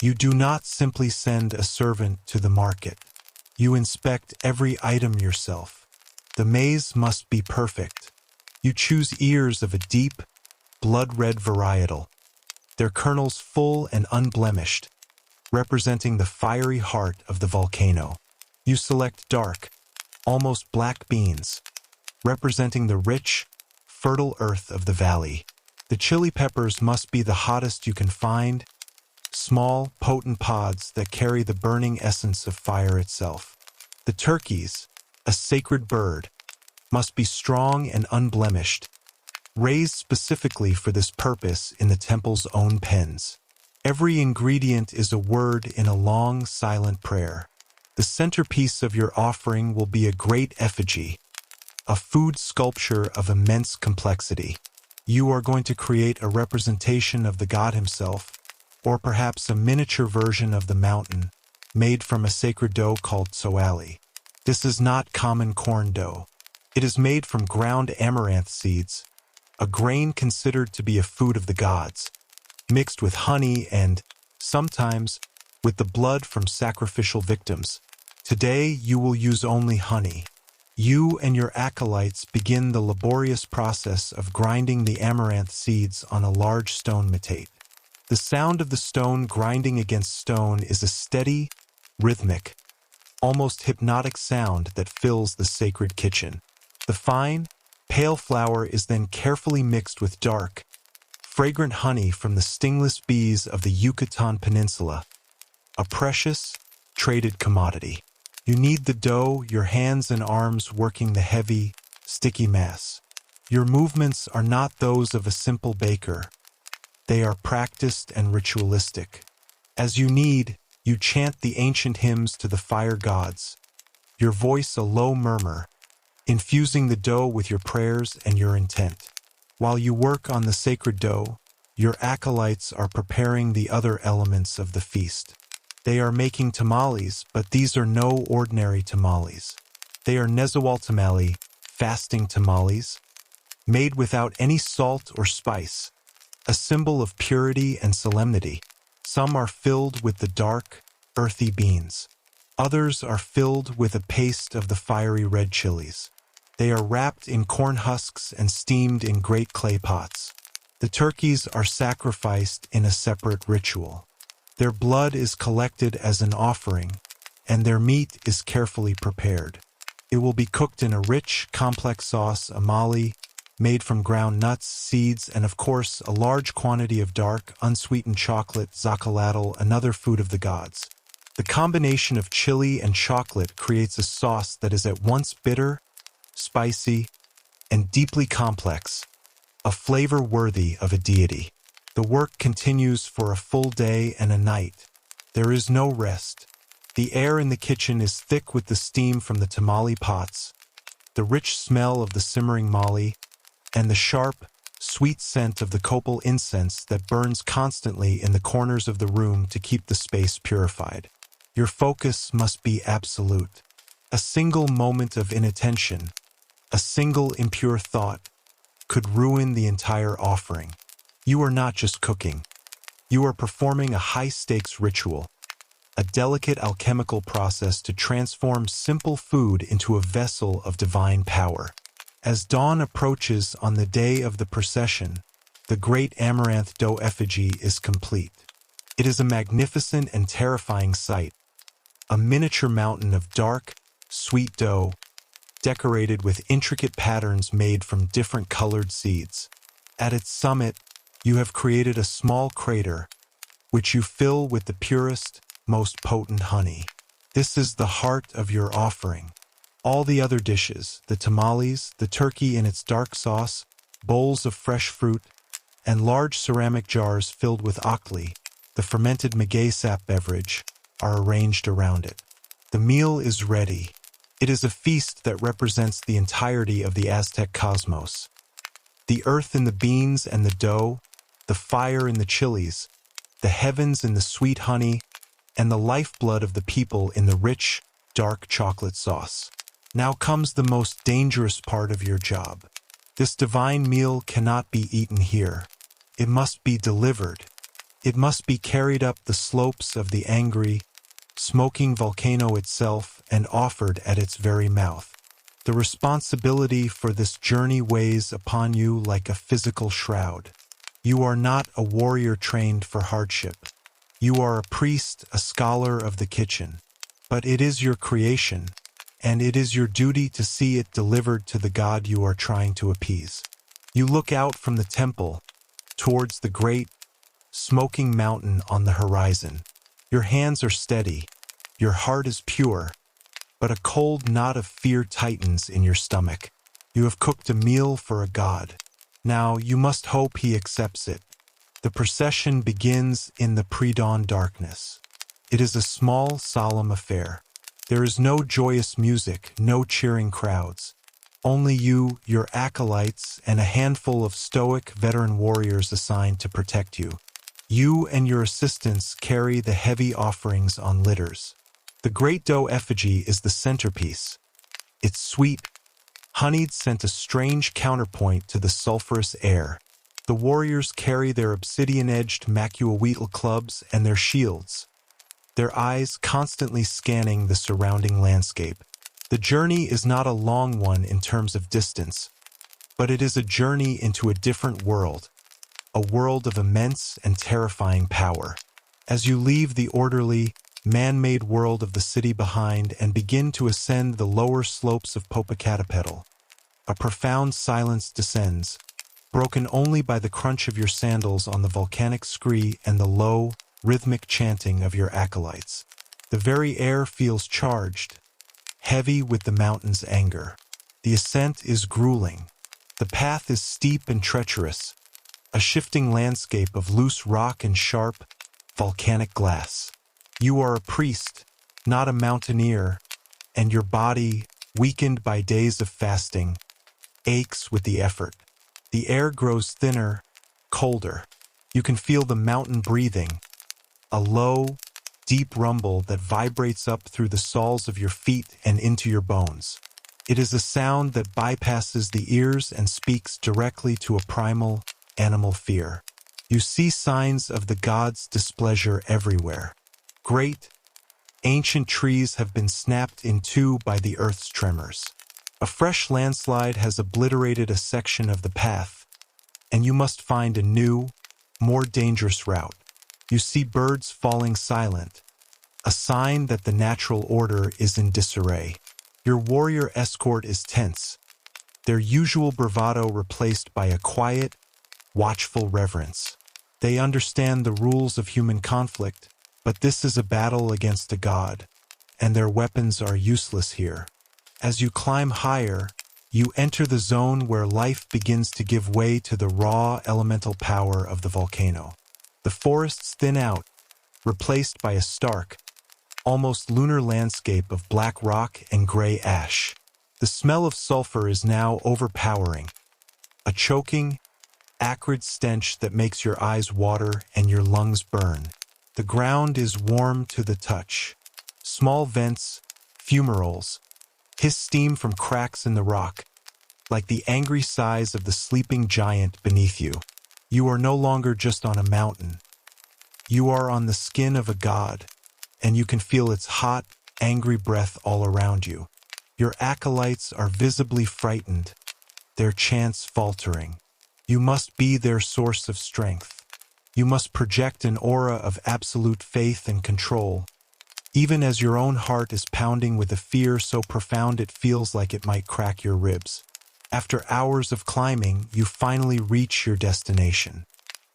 You do not simply send a servant to the market. You inspect every item yourself. The maize must be perfect. You choose ears of a deep, blood-red varietal, their kernels full and unblemished, representing the fiery heart of the volcano. You select dark, almost black beans, representing the rich, fertile earth of the valley. The chili peppers must be the hottest you can find, small, potent pods that carry the burning essence of fire itself. The turkeys, a sacred bird, must be strong and unblemished, raised specifically for this purpose in the temple's own pens. Every ingredient is a word in a long, silent prayer. The centerpiece of your offering will be a great effigy, a food sculpture of immense complexity. You are going to create a representation of the god himself, or perhaps a miniature version of the mountain, made from a sacred dough called tsoali. This is not common corn dough. It is made from ground amaranth seeds, a grain considered to be a food of the gods, mixed with honey and, sometimes, with the blood from sacrificial victims. Today, you will use only honey. You and your acolytes begin the laborious process of grinding the amaranth seeds on a large stone metate. The sound of the stone grinding against stone is a steady, rhythmic, almost hypnotic sound that fills the sacred kitchen. The fine, pale flour is then carefully mixed with dark, fragrant honey from the stingless bees of the Yucatan Peninsula, a precious, traded commodity. You knead the dough, your hands and arms working the heavy, sticky mass. Your movements are not those of a simple baker. They are practiced and ritualistic. As you knead, you chant the ancient hymns to the fire gods, your voice a low murmur, infusing the dough with your prayers and your intent. While you work on the sacred dough, your acolytes are preparing the other elements of the feast. They are making tamales, but these are no ordinary tamales. They are Nezahual tamale, fasting tamales, made without any salt or spice, a symbol of purity and solemnity. Some are filled with the dark, earthy beans. Others are filled with a paste of the fiery red chilies. They are wrapped in corn husks and steamed in great clay pots. The turkeys are sacrificed in a separate ritual. Their blood is collected as an offering, and their meat is carefully prepared. It will be cooked in a rich, complex sauce, amali, made from ground nuts, seeds, and of course, a large quantity of dark, unsweetened chocolate, zacalatl, another food of the gods. The combination of chili and chocolate creates a sauce that is at once bitter, spicy, and deeply complex, a flavor worthy of a deity. The work continues for a full day and a night. There is no rest. The air in the kitchen is thick with the steam from the tamale pots, the rich smell of the simmering mali, and the sharp, sweet scent of the copal incense that burns constantly in the corners of the room to keep the space purified. Your focus must be absolute. A single moment of inattention, a single impure thought, could ruin the entire offering. You are not just cooking. You are performing a high-stakes ritual, a delicate alchemical process to transform simple food into a vessel of divine power. As dawn approaches on the day of the procession, the great amaranth dough effigy is complete. It is a magnificent and terrifying sight, a miniature mountain of dark, sweet dough, decorated with intricate patterns made from different colored seeds. At its summit, you have created a small crater, which you fill with the purest, most potent honey. This is the heart of your offering. All the other dishes, the tamales, the turkey in its dark sauce, bowls of fresh fruit, and large ceramic jars filled with akli, the fermented maguey sap beverage, are arranged around it. The meal is ready. It is a feast that represents the entirety of the Aztec cosmos. The earth in the beans and the dough, the fire in the chilies, the heavens in the sweet honey, and the lifeblood of the people in the rich, dark chocolate sauce. Now comes the most dangerous part of your job. This divine meal cannot be eaten here. It must be delivered. It must be carried up the slopes of the angry, smoking volcano itself and offered at its very mouth. The responsibility for this journey weighs upon you like a physical shroud. You are not a warrior trained for hardship. You are a priest, a scholar of the kitchen. But it is your creation, and it is your duty to see it delivered to the God you are trying to appease. You look out from the temple, towards the great, smoking mountain on the horizon. Your hands are steady, your heart is pure, but a cold knot of fear tightens in your stomach. You have cooked a meal for a god. Now you must hope he accepts it. The procession begins in the pre-dawn darkness. It is a small, solemn affair. There is no joyous music, no cheering crowds. Only you, your acolytes, and a handful of stoic, veteran warriors assigned to protect you. You and your assistants carry the heavy offerings on litters. The great dough effigy is the centerpiece. Its sweet, honeyed scent a strange counterpoint to the sulphurous air. The warriors carry their obsidian-edged macuahuitl clubs and their shields, their eyes constantly scanning the surrounding landscape. The journey is not a long one in terms of distance, but it is a journey into a different world, a world of immense and terrifying power. As you leave the orderly, man-made world of the city behind and begin to ascend the lower slopes of Popocatépetl, a profound silence descends, broken only by the crunch of your sandals on the volcanic scree and the low, rhythmic chanting of your acolytes. The very air feels charged, heavy with the mountain's anger. The ascent is grueling. The path is steep and treacherous, a shifting landscape of loose rock and sharp, volcanic glass. You are a priest, not a mountaineer, and your body, weakened by days of fasting, aches with the effort. The air grows thinner, colder. You can feel the mountain breathing, a low, deep rumble that vibrates up through the soles of your feet and into your bones. It is a sound that bypasses the ears and speaks directly to a primal, animal fear. You see signs of the gods' displeasure everywhere. Great, ancient trees have been snapped in two by the earth's tremors. A fresh landslide has obliterated a section of the path, and you must find a new, more dangerous route. You see birds falling silent, a sign that the natural order is in disarray. Your warrior escort is tense, their usual bravado replaced by a quiet, watchful reverence. They understand the rules of human conflict, but this is a battle against a god, and their weapons are useless here. As you climb higher, you enter the zone where life begins to give way to the raw elemental power of the volcano. The forests thin out, replaced by a stark, almost lunar landscape of black rock and gray ash. The smell of sulfur is now overpowering, a choking, acrid stench that makes your eyes water and your lungs burn. The ground is warm to the touch. Small vents, fumaroles, hiss steam from cracks in the rock, like the angry sighs of the sleeping giant beneath you. You are no longer just on a mountain. You are on the skin of a god, and you can feel its hot, angry breath all around you. Your acolytes are visibly frightened, their chants faltering. You must be their source of strength. You must project an aura of absolute faith and control, even as your own heart is pounding with a fear so profound it feels like it might crack your ribs. After hours of climbing, you finally reach your destination.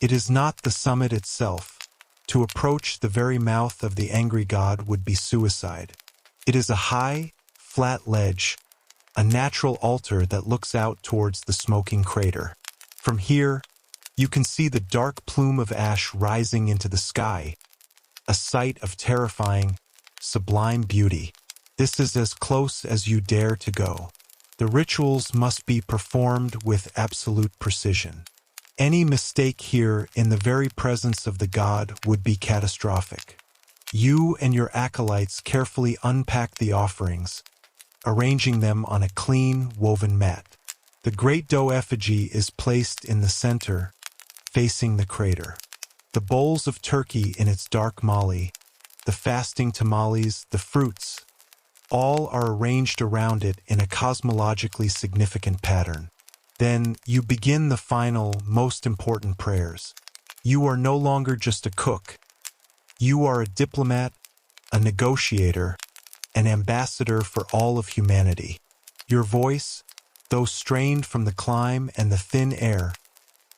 It is not the summit itself. To approach the very mouth of the angry god would be suicide. It is a high, flat ledge, a natural altar that looks out towards the smoking crater. From here, you can see the dark plume of ash rising into the sky, a sight of terrifying, sublime beauty. This is as close as you dare to go. The rituals must be performed with absolute precision. Any mistake here in the very presence of the god would be catastrophic. You and your acolytes carefully unpack the offerings, arranging them on a clean, woven mat. The great dough effigy is placed in the center, facing the crater. The bowls of turkey in its dark mali, the fasting tamales, the fruits, all are arranged around it in a cosmologically significant pattern. Then you begin the final, most important prayers. You are no longer just a cook. You are a diplomat, a negotiator, an ambassador for all of humanity. Your voice, though strained from the climb and the thin air,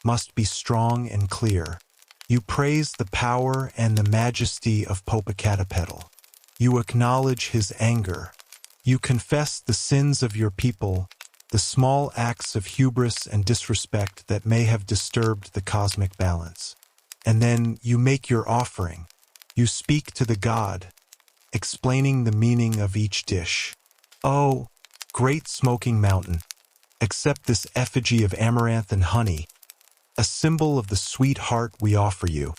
must be strong and clear. You praise the power and the majesty of Popocatépetl. You acknowledge his anger. You confess the sins of your people, the small acts of hubris and disrespect that may have disturbed the cosmic balance. And then you make your offering. You speak to the god, explaining the meaning of each dish. Oh, great smoking mountain, accept this effigy of amaranth and honey, a symbol of the sweet heart we offer you.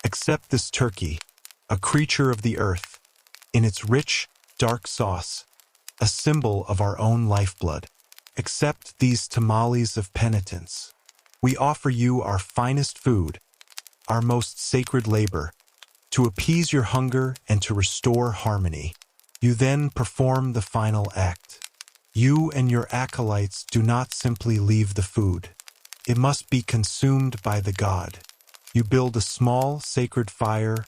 Accept this turkey, a creature of the earth, in its rich, dark sauce, a symbol of our own lifeblood. Accept these tamales of penitence. We offer you our finest food, our most sacred labor, to appease your hunger and to restore harmony. You then perform the final act. You and your acolytes do not simply leave the food. It must be consumed by the god. You build a small, sacred fire,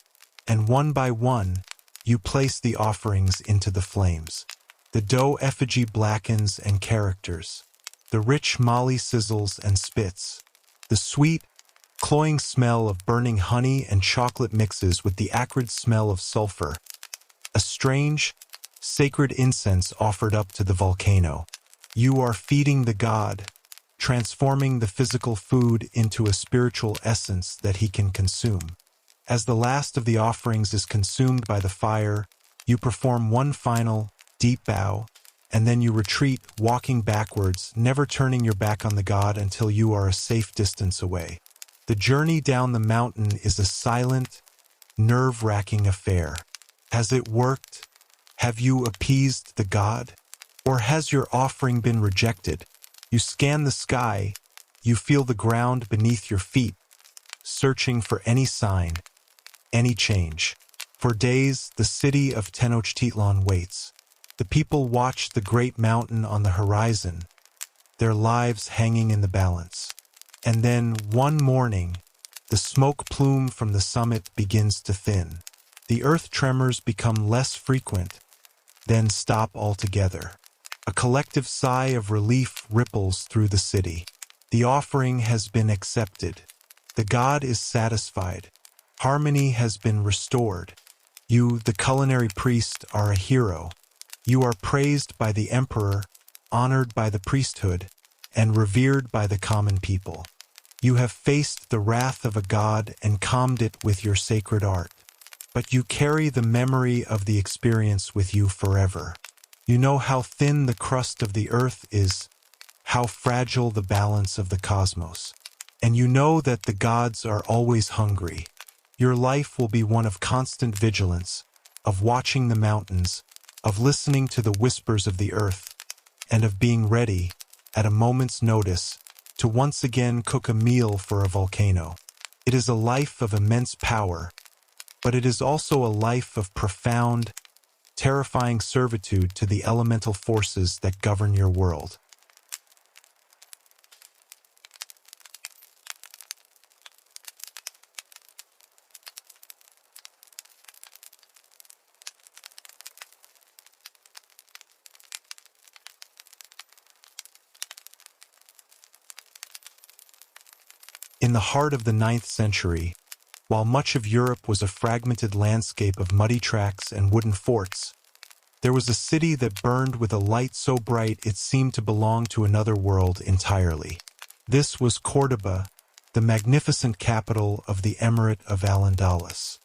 and one by one, you place the offerings into the flames. The dough effigy blackens and characters. The rich mali sizzles and spits, The sweet, cloying smell of burning honey and chocolate mixes with the acrid smell of sulfur, a strange, sacred incense offered up to the volcano. You are feeding the god, transforming the physical food into a spiritual essence that he can consume. As the last of the offerings is consumed by the fire, you perform one final, deep bow, and then you retreat, walking backwards, never turning your back on the god until you are a safe distance away. The journey down the mountain is a silent, nerve-wracking affair. Has it worked? Have you appeased the god? Or has your offering been rejected? You scan the sky, you feel the ground beneath your feet, searching for any sign, any change. For days, the city of Tenochtitlan waits. The people watch the great mountain on the horizon, their lives hanging in the balance. And then, one morning, the smoke plume from the summit begins to thin. The earth tremors become less frequent, then stop altogether. A collective sigh of relief ripples through the city. The offering has been accepted. The god is satisfied. Harmony has been restored. You, the culinary priest, are a hero. You are praised by the emperor, honored by the priesthood, and revered by the common people. You have faced the wrath of a god and calmed it with your sacred art. But you carry the memory of the experience with you forever. You know how thin the crust of the earth is, how fragile the balance of the cosmos. And you know that the gods are always hungry. Your life will be one of constant vigilance, of watching the mountains, of listening to the whispers of the earth, and of being ready, at a moment's notice, to once again cook a meal for a volcano. It is a life of immense power, but it is also a life of profound, terrifying servitude to the elemental forces that govern your world. In the heart of the 9th century, while much of Europe was a fragmented landscape of muddy tracks and wooden forts, there was a city that burned with a light so bright it seemed to belong to another world entirely. This was Córdoba, the magnificent capital of the Emirate of Al-Andalus.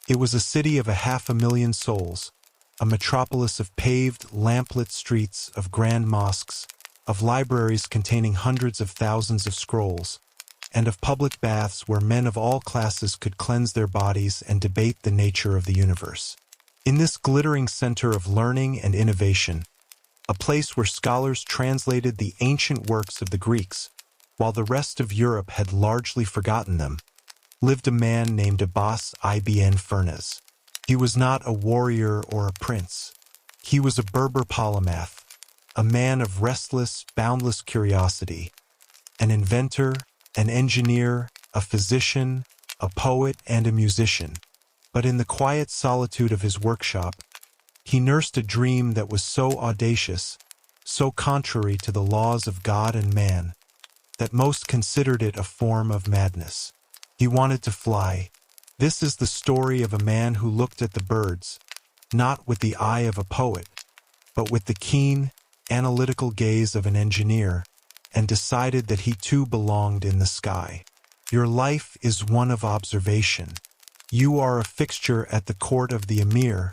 It was a city of 500,000 souls, a metropolis of paved, lamplit streets, of grand mosques, of libraries containing hundreds of thousands of scrolls, and of public baths where men of all classes could cleanse their bodies and debate the nature of the universe. In this glittering center of learning and innovation, a place where scholars translated the ancient works of the Greeks, while the rest of Europe had largely forgotten them, lived a man named Abbas ibn Firnas. He was not a warrior or a prince. He was a Berber polymath, a man of restless, boundless curiosity, an inventor, an engineer, a physician, a poet, and a musician. But in the quiet solitude of his workshop, he nursed a dream that was so audacious, so contrary to the laws of God and man, that most considered it a form of madness. He wanted to fly. This is the story of a man who looked at the birds, not with the eye of a poet, but with the keen, analytical gaze of an engineer, and decided that he too belonged in the sky. Your life is one of observation. You are a fixture at the court of the emir,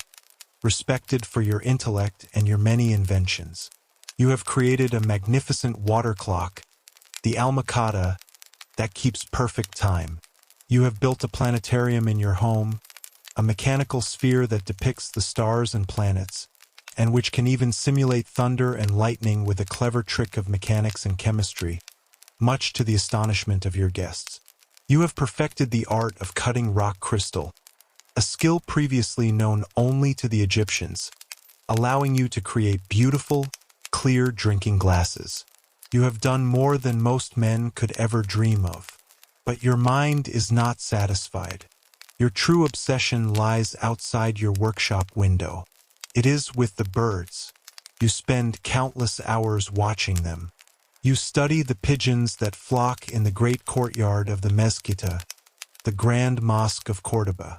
respected for your intellect and your many inventions. You have created a magnificent water clock, the Almacada, that keeps perfect time. You have built a planetarium in your home, a mechanical sphere that depicts the stars and planets, and which can even simulate thunder and lightning with a clever trick of mechanics and chemistry, much to the astonishment of your guests. You have perfected the art of cutting rock crystal, a skill previously known only to the Egyptians, allowing you to create beautiful, clear drinking glasses. You have done more than most men could ever dream of. But your mind is not satisfied. Your true obsession lies outside your workshop window. It is with the birds. You spend countless hours watching them, You study the pigeons that flock in the great courtyard of the Mezquita, the Grand Mosque of Córdoba.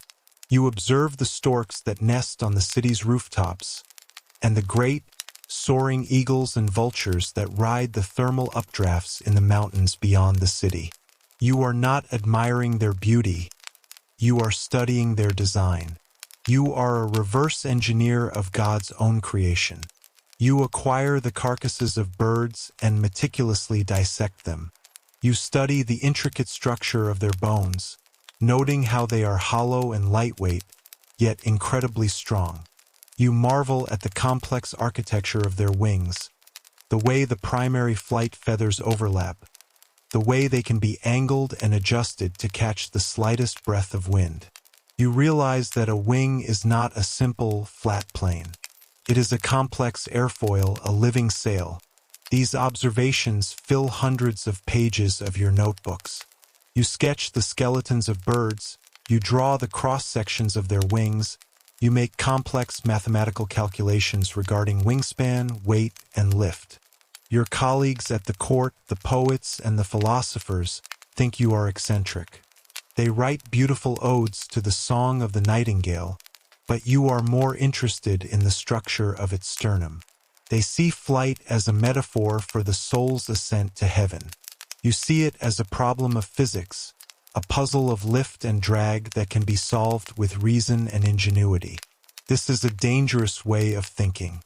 You observe the storks that nest on the city's rooftops, and the great, soaring eagles and vultures that ride the thermal updrafts in the mountains beyond the city. You are not admiring their beauty, you are studying their design. You are a reverse engineer of God's own creation. You acquire the carcasses of birds and meticulously dissect them. You study the intricate structure of their bones, noting how they are hollow and lightweight, yet incredibly strong. You marvel at the complex architecture of their wings, the way the primary flight feathers overlap, the way they can be angled and adjusted to catch the slightest breath of wind. You realize that a wing is not a simple, flat plane. It is a complex airfoil, a living sail. These observations fill hundreds of pages of your notebooks. You sketch the skeletons of birds, you draw the cross-sections of their wings, you make complex mathematical calculations regarding wingspan, weight, and lift. Your colleagues at the court, the poets, and the philosophers think you are eccentric. They write beautiful odes to the song of the nightingale, but you are more interested in the structure of its sternum. They see flight as a metaphor for the soul's ascent to heaven. You see it as a problem of physics, a puzzle of lift and drag that can be solved with reason and ingenuity. This is a dangerous way of thinking.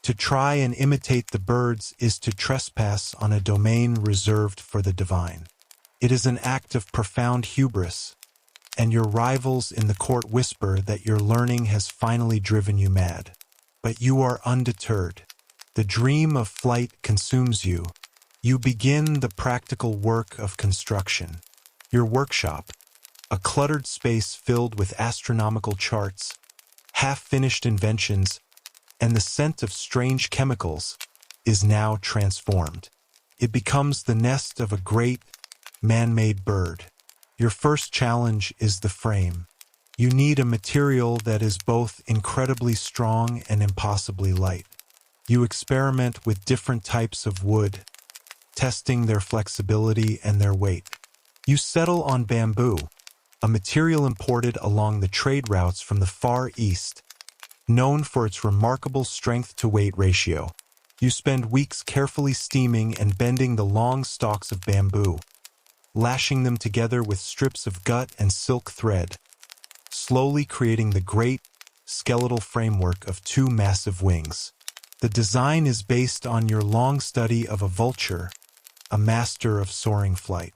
To try and imitate the birds is to trespass on a domain reserved for the divine. It is an act of profound hubris, and your rivals in the court whisper that your learning has finally driven you mad. But you are undeterred. The dream of flight consumes you. You begin the practical work of construction. Your workshop, a cluttered space filled with astronomical charts, half-finished inventions, and the scent of strange chemicals, is now transformed. It becomes the nest of a great, man-made bird. Your first challenge is the frame. You need a material that is both incredibly strong and impossibly light. You experiment with different types of wood, testing their flexibility and their weight. You settle on bamboo, a material imported along the trade routes from the Far East, known for its remarkable strength-to-weight ratio. You spend weeks carefully steaming and bending the long stalks of bamboo, lashing them together with strips of gut and silk thread, slowly creating the great, skeletal framework of two massive wings. The design is based on your long study of a vulture, a master of soaring flight.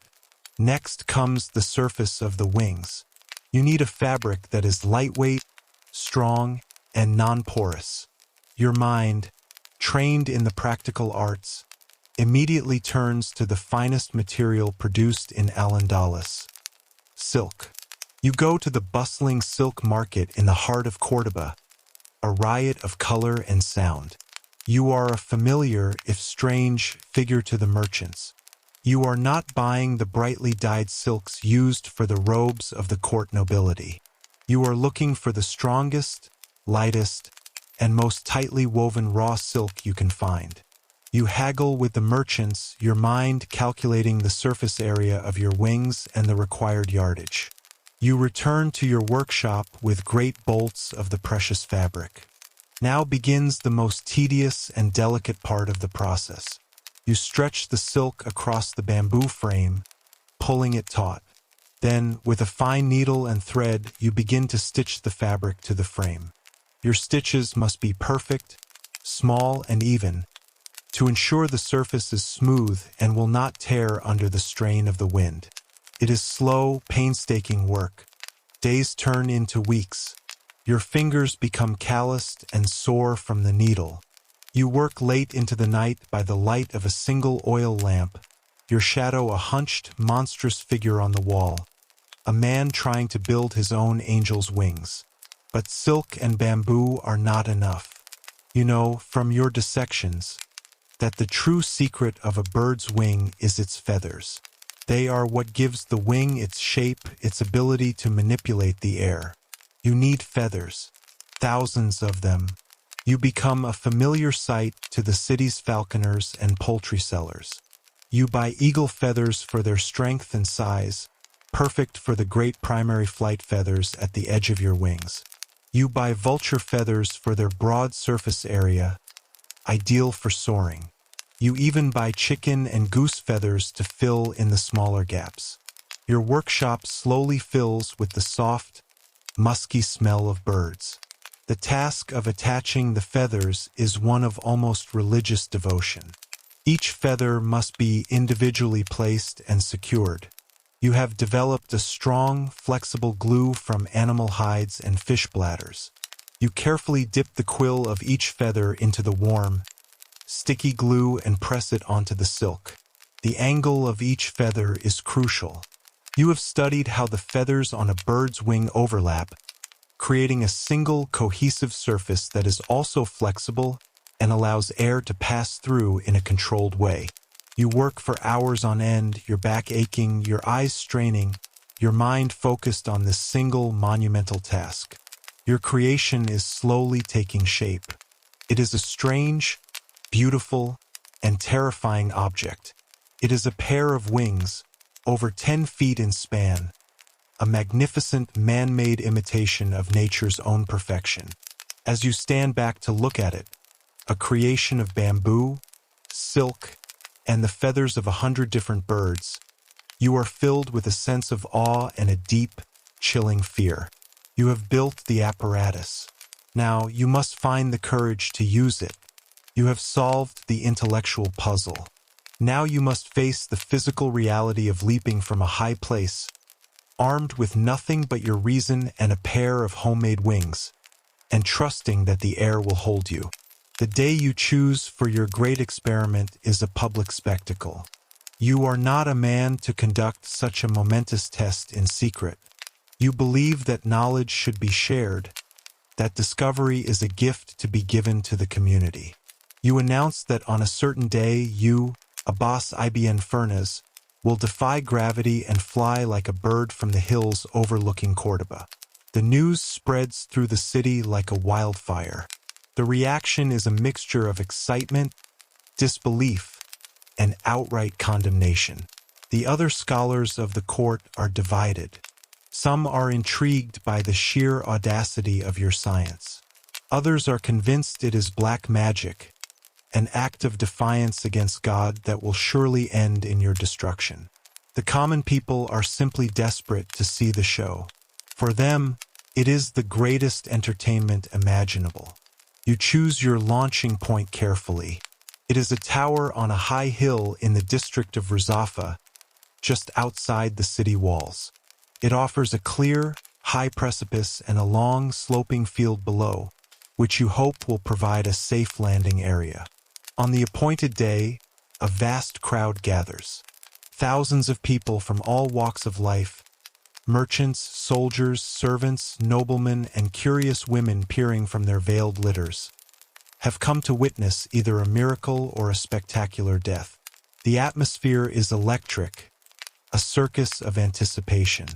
Next comes the surface of the wings. You need a fabric that is lightweight, strong, and non-porous. Your mind, trained in the practical arts, immediately turns to the finest material produced in Al-Andalus, silk. You go to the bustling silk market in the heart of Córdoba, a riot of color and sound. You are a familiar, if strange, figure to the merchants. You are not buying the brightly dyed silks used for the robes of the court nobility. You are looking for the strongest, lightest, and most tightly woven raw silk you can find. You haggle with the merchants, your mind calculating the surface area of your wings and the required yardage. You return to your workshop with great bolts of the precious fabric. Now begins the most tedious and delicate part of the process. You stretch the silk across the bamboo frame, pulling it taut. Then, with a fine needle and thread, you begin to stitch the fabric to the frame. Your stitches must be perfect, small, and even, to ensure the surface is smooth and will not tear under the strain of the wind. It is slow, painstaking work. Days turn into weeks. Your fingers become calloused and sore from the needle. You work late into the night by the light of a single oil lamp, your shadow a hunched, monstrous figure on the wall, a man trying to build his own angel's wings. But silk and bamboo are not enough. You know, from your dissections, that the true secret of a bird's wing is its feathers. They are what gives the wing its shape, its ability to manipulate the air. You need feathers, thousands of them. You become a familiar sight to the city's falconers and poultry sellers. You buy eagle feathers for their strength and size, perfect for the great primary flight feathers at the edge of your wings. You buy vulture feathers for their broad surface area, ideal for soaring. You even buy chicken and goose feathers to fill in the smaller gaps. Your workshop slowly fills with the soft, musky smell of birds. The task of attaching the feathers is one of almost religious devotion. Each feather must be individually placed and secured. You have developed a strong, flexible glue from animal hides and fish bladders. You carefully dip the quill of each feather into the warm, sticky glue and press it onto the silk. The angle of each feather is crucial. You have studied how the feathers on a bird's wing overlap, creating a single cohesive surface that is also flexible and allows air to pass through in a controlled way. You work for hours on end, your back aching, your eyes straining, your mind focused on this single monumental task. Your creation is slowly taking shape. It is a strange, beautiful, and terrifying object. It is a pair of wings, over 10 feet in span, a magnificent man-made imitation of nature's own perfection. As you stand back to look at it, a creation of bamboo, silk, and the feathers of 100 different birds, you are filled with a sense of awe and a deep, chilling fear. You have built the apparatus. Now you must find the courage to use it. You have solved the intellectual puzzle. Now you must face the physical reality of leaping from a high place, armed with nothing but your reason and a pair of homemade wings, and trusting that the air will hold you. The day you choose for your great experiment is a public spectacle. You are not a man to conduct such a momentous test in secret. You believe that knowledge should be shared, that discovery is a gift to be given to the community. You announce that on a certain day you, Abbas Ibn Furnaz, will defy gravity and fly like a bird from the hills overlooking Córdoba. The news spreads through the city like a wildfire. The reaction is a mixture of excitement, disbelief, and outright condemnation. The other scholars of the court are divided. Some are intrigued by the sheer audacity of your science. Others are convinced it is black magic, an act of defiance against God that will surely end in your destruction. The common people are simply desperate to see the show. For them, it is the greatest entertainment imaginable. You choose your launching point carefully. It is a tower on a high hill in the district of Rizafa, just outside the city walls. It offers a clear, high precipice and a long, sloping field below, which you hope will provide a safe landing area. On the appointed day, a vast crowd gathers. Thousands of people from all walks of life, merchants, soldiers, servants, noblemen, and curious women peering from their veiled litters, have come to witness either a miracle or a spectacular death. The atmosphere is electric, a circus of anticipation.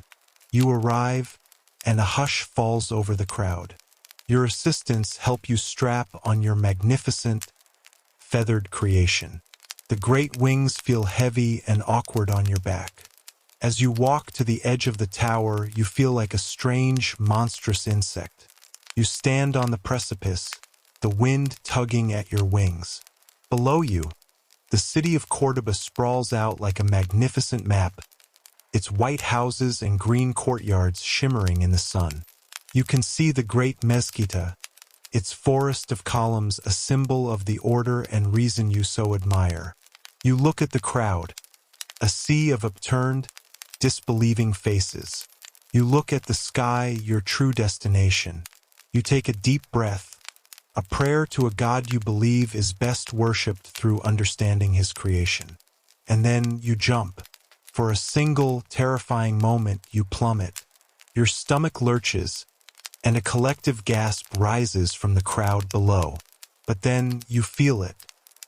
You arrive, and a hush falls over the crowd. Your assistants help you strap on your magnificent, feathered creation. The great wings feel heavy and awkward on your back. As you walk to the edge of the tower, you feel like a strange, monstrous insect. You stand on the precipice, the wind tugging at your wings. Below you, the city of Córdoba sprawls out like a magnificent map, its white houses and green courtyards shimmering in the sun. You can see the great mezquita, its forest of columns a symbol of the order and reason you so admire. You look at the crowd, a sea of upturned, disbelieving faces. You look at the sky, your true destination. You take a deep breath, a prayer to a God you believe is best worshipped through understanding his creation. And then you jump. For a single, terrifying moment, you plummet. Your stomach lurches, and a collective gasp rises from the crowd below. But then you feel it.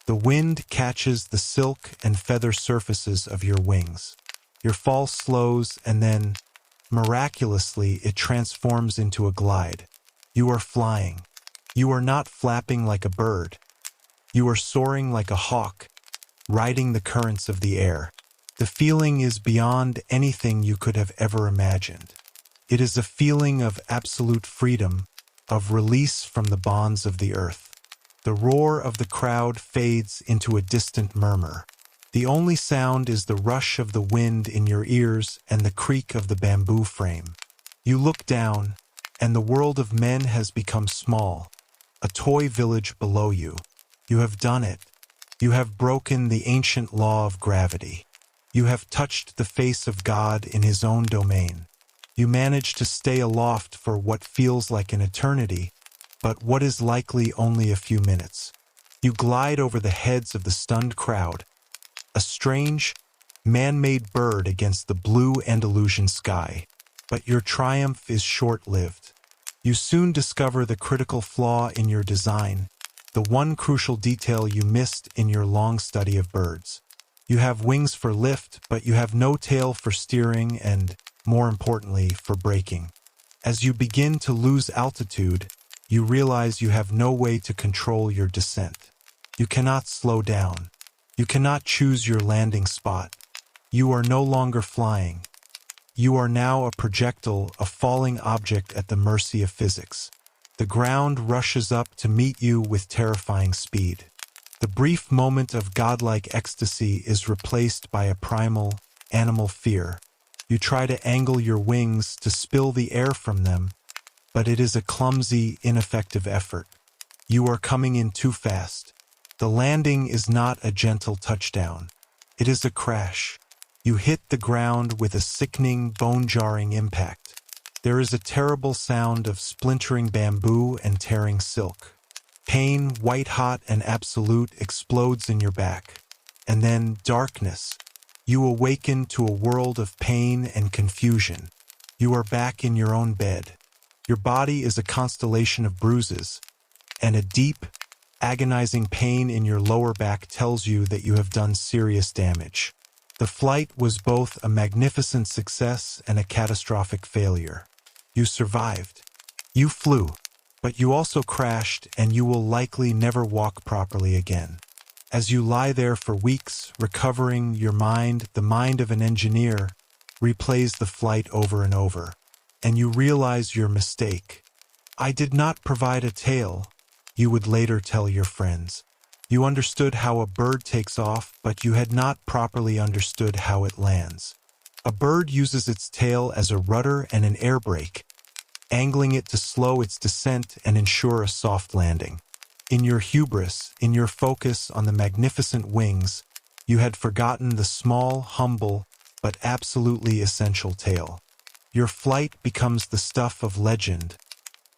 The wind catches the silk and feather surfaces of your wings. Your fall slows, and then, miraculously, it transforms into a glide. You are flying. You are not flapping like a bird. You are soaring like a hawk, riding the currents of the air. The feeling is beyond anything you could have ever imagined. It is a feeling of absolute freedom, of release from the bonds of the earth. The roar of the crowd fades into a distant murmur. The only sound is the rush of the wind in your ears and the creak of the bamboo frame. You look down, and the world of men has become small, a toy village below you. You have done it. You have broken the ancient law of gravity. You have touched the face of God in his own domain. You manage to stay aloft for what feels like an eternity, but what is likely only a few minutes. You glide over the heads of the stunned crowd, a strange, man-made bird against the blue Andalusian sky. But your triumph is short-lived. You soon discover the critical flaw in your design, the one crucial detail you missed in your long study of birds. You have wings for lift, but you have no tail for steering and, more importantly, for braking. As you begin to lose altitude, you realize you have no way to control your descent. You cannot slow down. You cannot choose your landing spot. You are no longer flying. You are now a projectile, a falling object at the mercy of physics. The ground rushes up to meet you with terrifying speed. The brief moment of godlike ecstasy is replaced by a primal, animal fear. You try to angle your wings to spill the air from them, but it is a clumsy, ineffective effort. You are coming in too fast. The landing is not a gentle touchdown. It is a crash. You hit the ground with a sickening, bone-jarring impact. There is a terrible sound of splintering bamboo and tearing silk. Pain, white-hot and absolute, explodes in your back. And then darkness. You awaken to a world of pain and confusion. You are back in your own bed. Your body is a constellation of bruises, and a deep, agonizing pain in your lower back tells you that you have done serious damage. The flight was both a magnificent success and a catastrophic failure. You survived. You flew, but you also crashed, and you will likely never walk properly again. As you lie there for weeks, recovering, your mind, the mind of an engineer, replays the flight over and over, and you realize your mistake. I did not provide a tail, you would later tell your friends. You understood how a bird takes off, but you had not properly understood how it lands. A bird uses its tail as a rudder and an air brake, angling it to slow its descent and ensure a soft landing. In your hubris, in your focus on the magnificent wings, you had forgotten the small, humble, but absolutely essential tail. Your flight becomes the stuff of legend,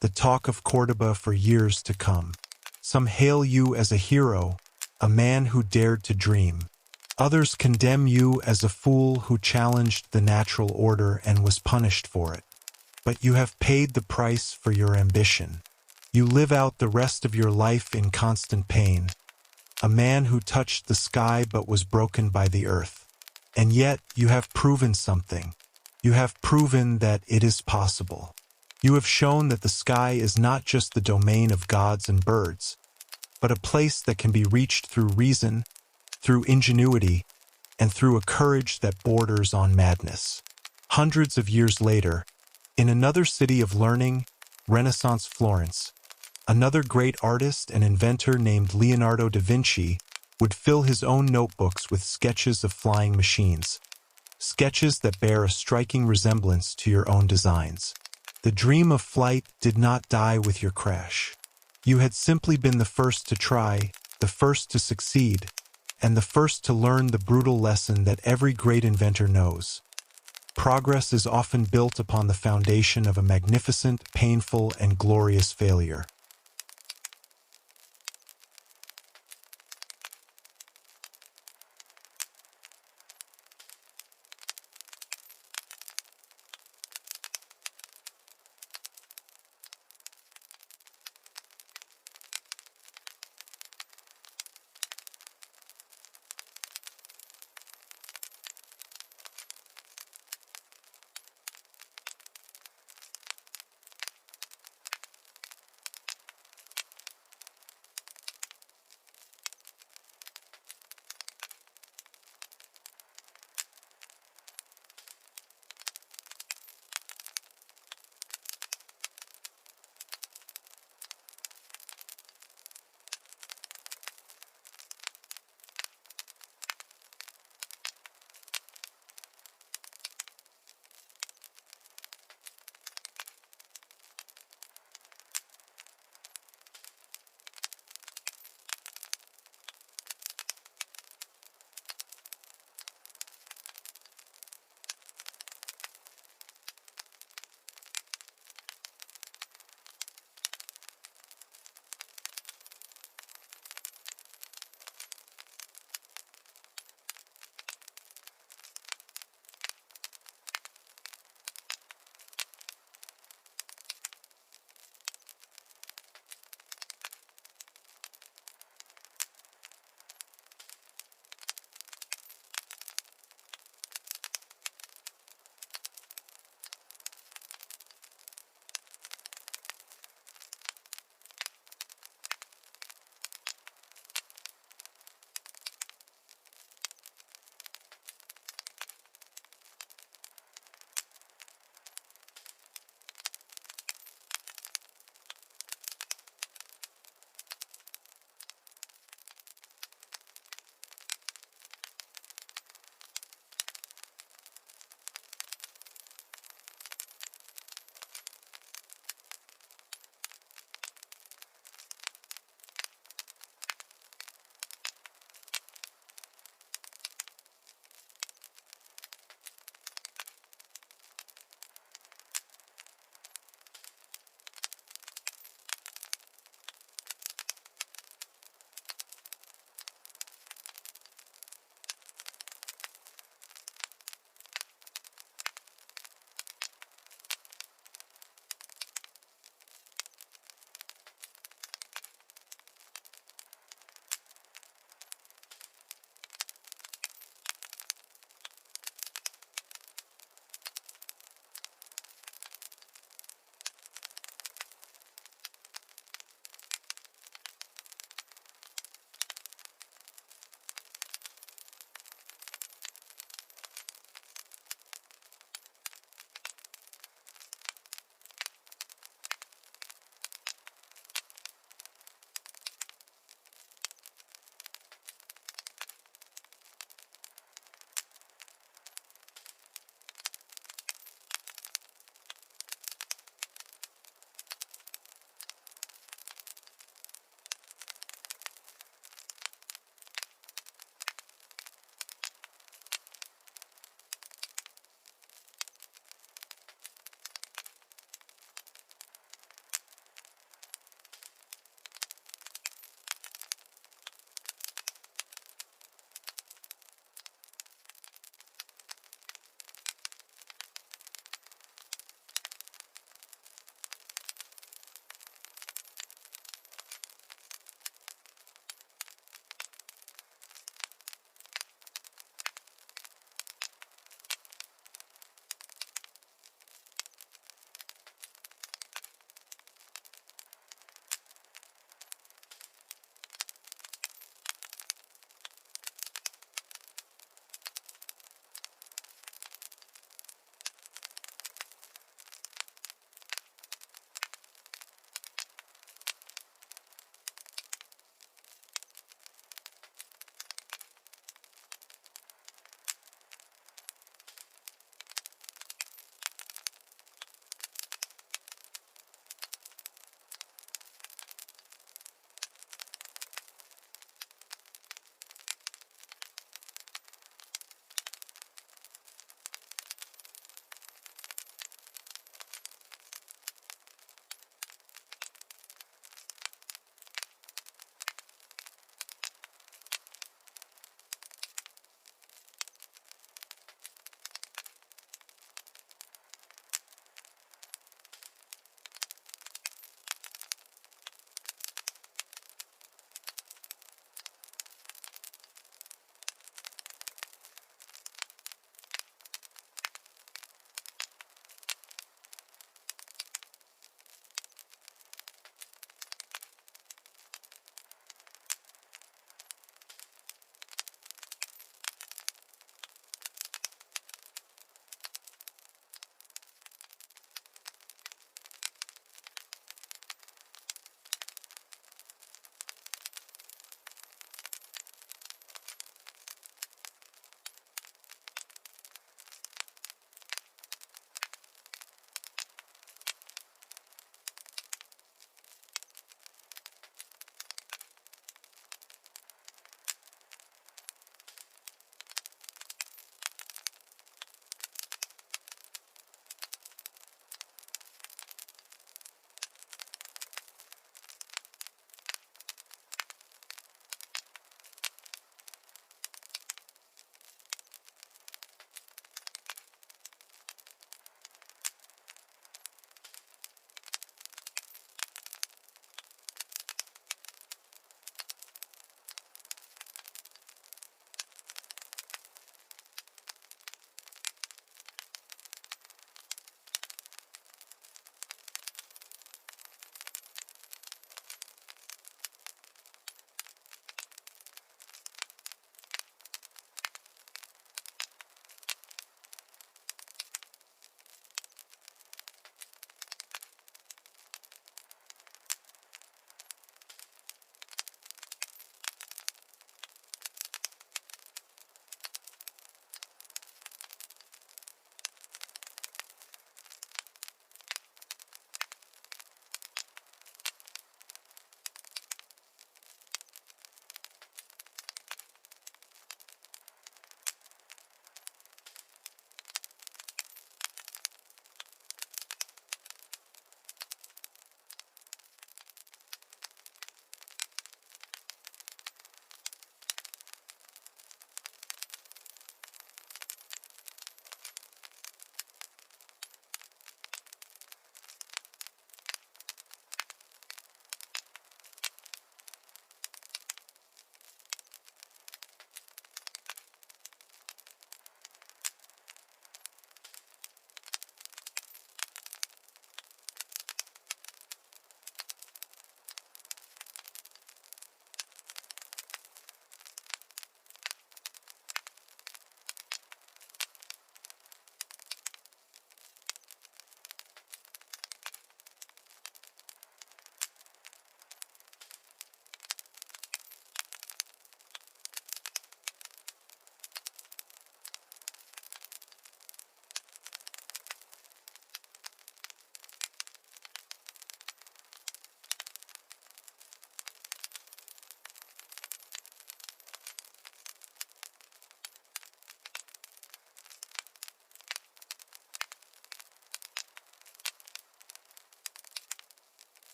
the talk of Córdoba for years to come. Some hail you as a hero, a man who dared to dream. Others condemn you as a fool who challenged the natural order and was punished for it. But you have paid the price for your ambition. You live out the rest of your life in constant pain, a man who touched the sky but was broken by the earth. And yet you have proven something. You have proven that it is possible. You have shown that the sky is not just the domain of gods and birds, but a place that can be reached through reason, through ingenuity, and through a courage that borders on madness. Hundreds of years later, in another city of learning, Renaissance Florence, another great artist and inventor named Leonardo da Vinci would fill his own notebooks with sketches of flying machines, sketches that bear a striking resemblance to your own designs. The dream of flight did not die with your crash. You had simply been the first to try, the first to succeed, and the first to learn the brutal lesson that every great inventor knows. Progress is often built upon the foundation of a magnificent, painful, and glorious failure.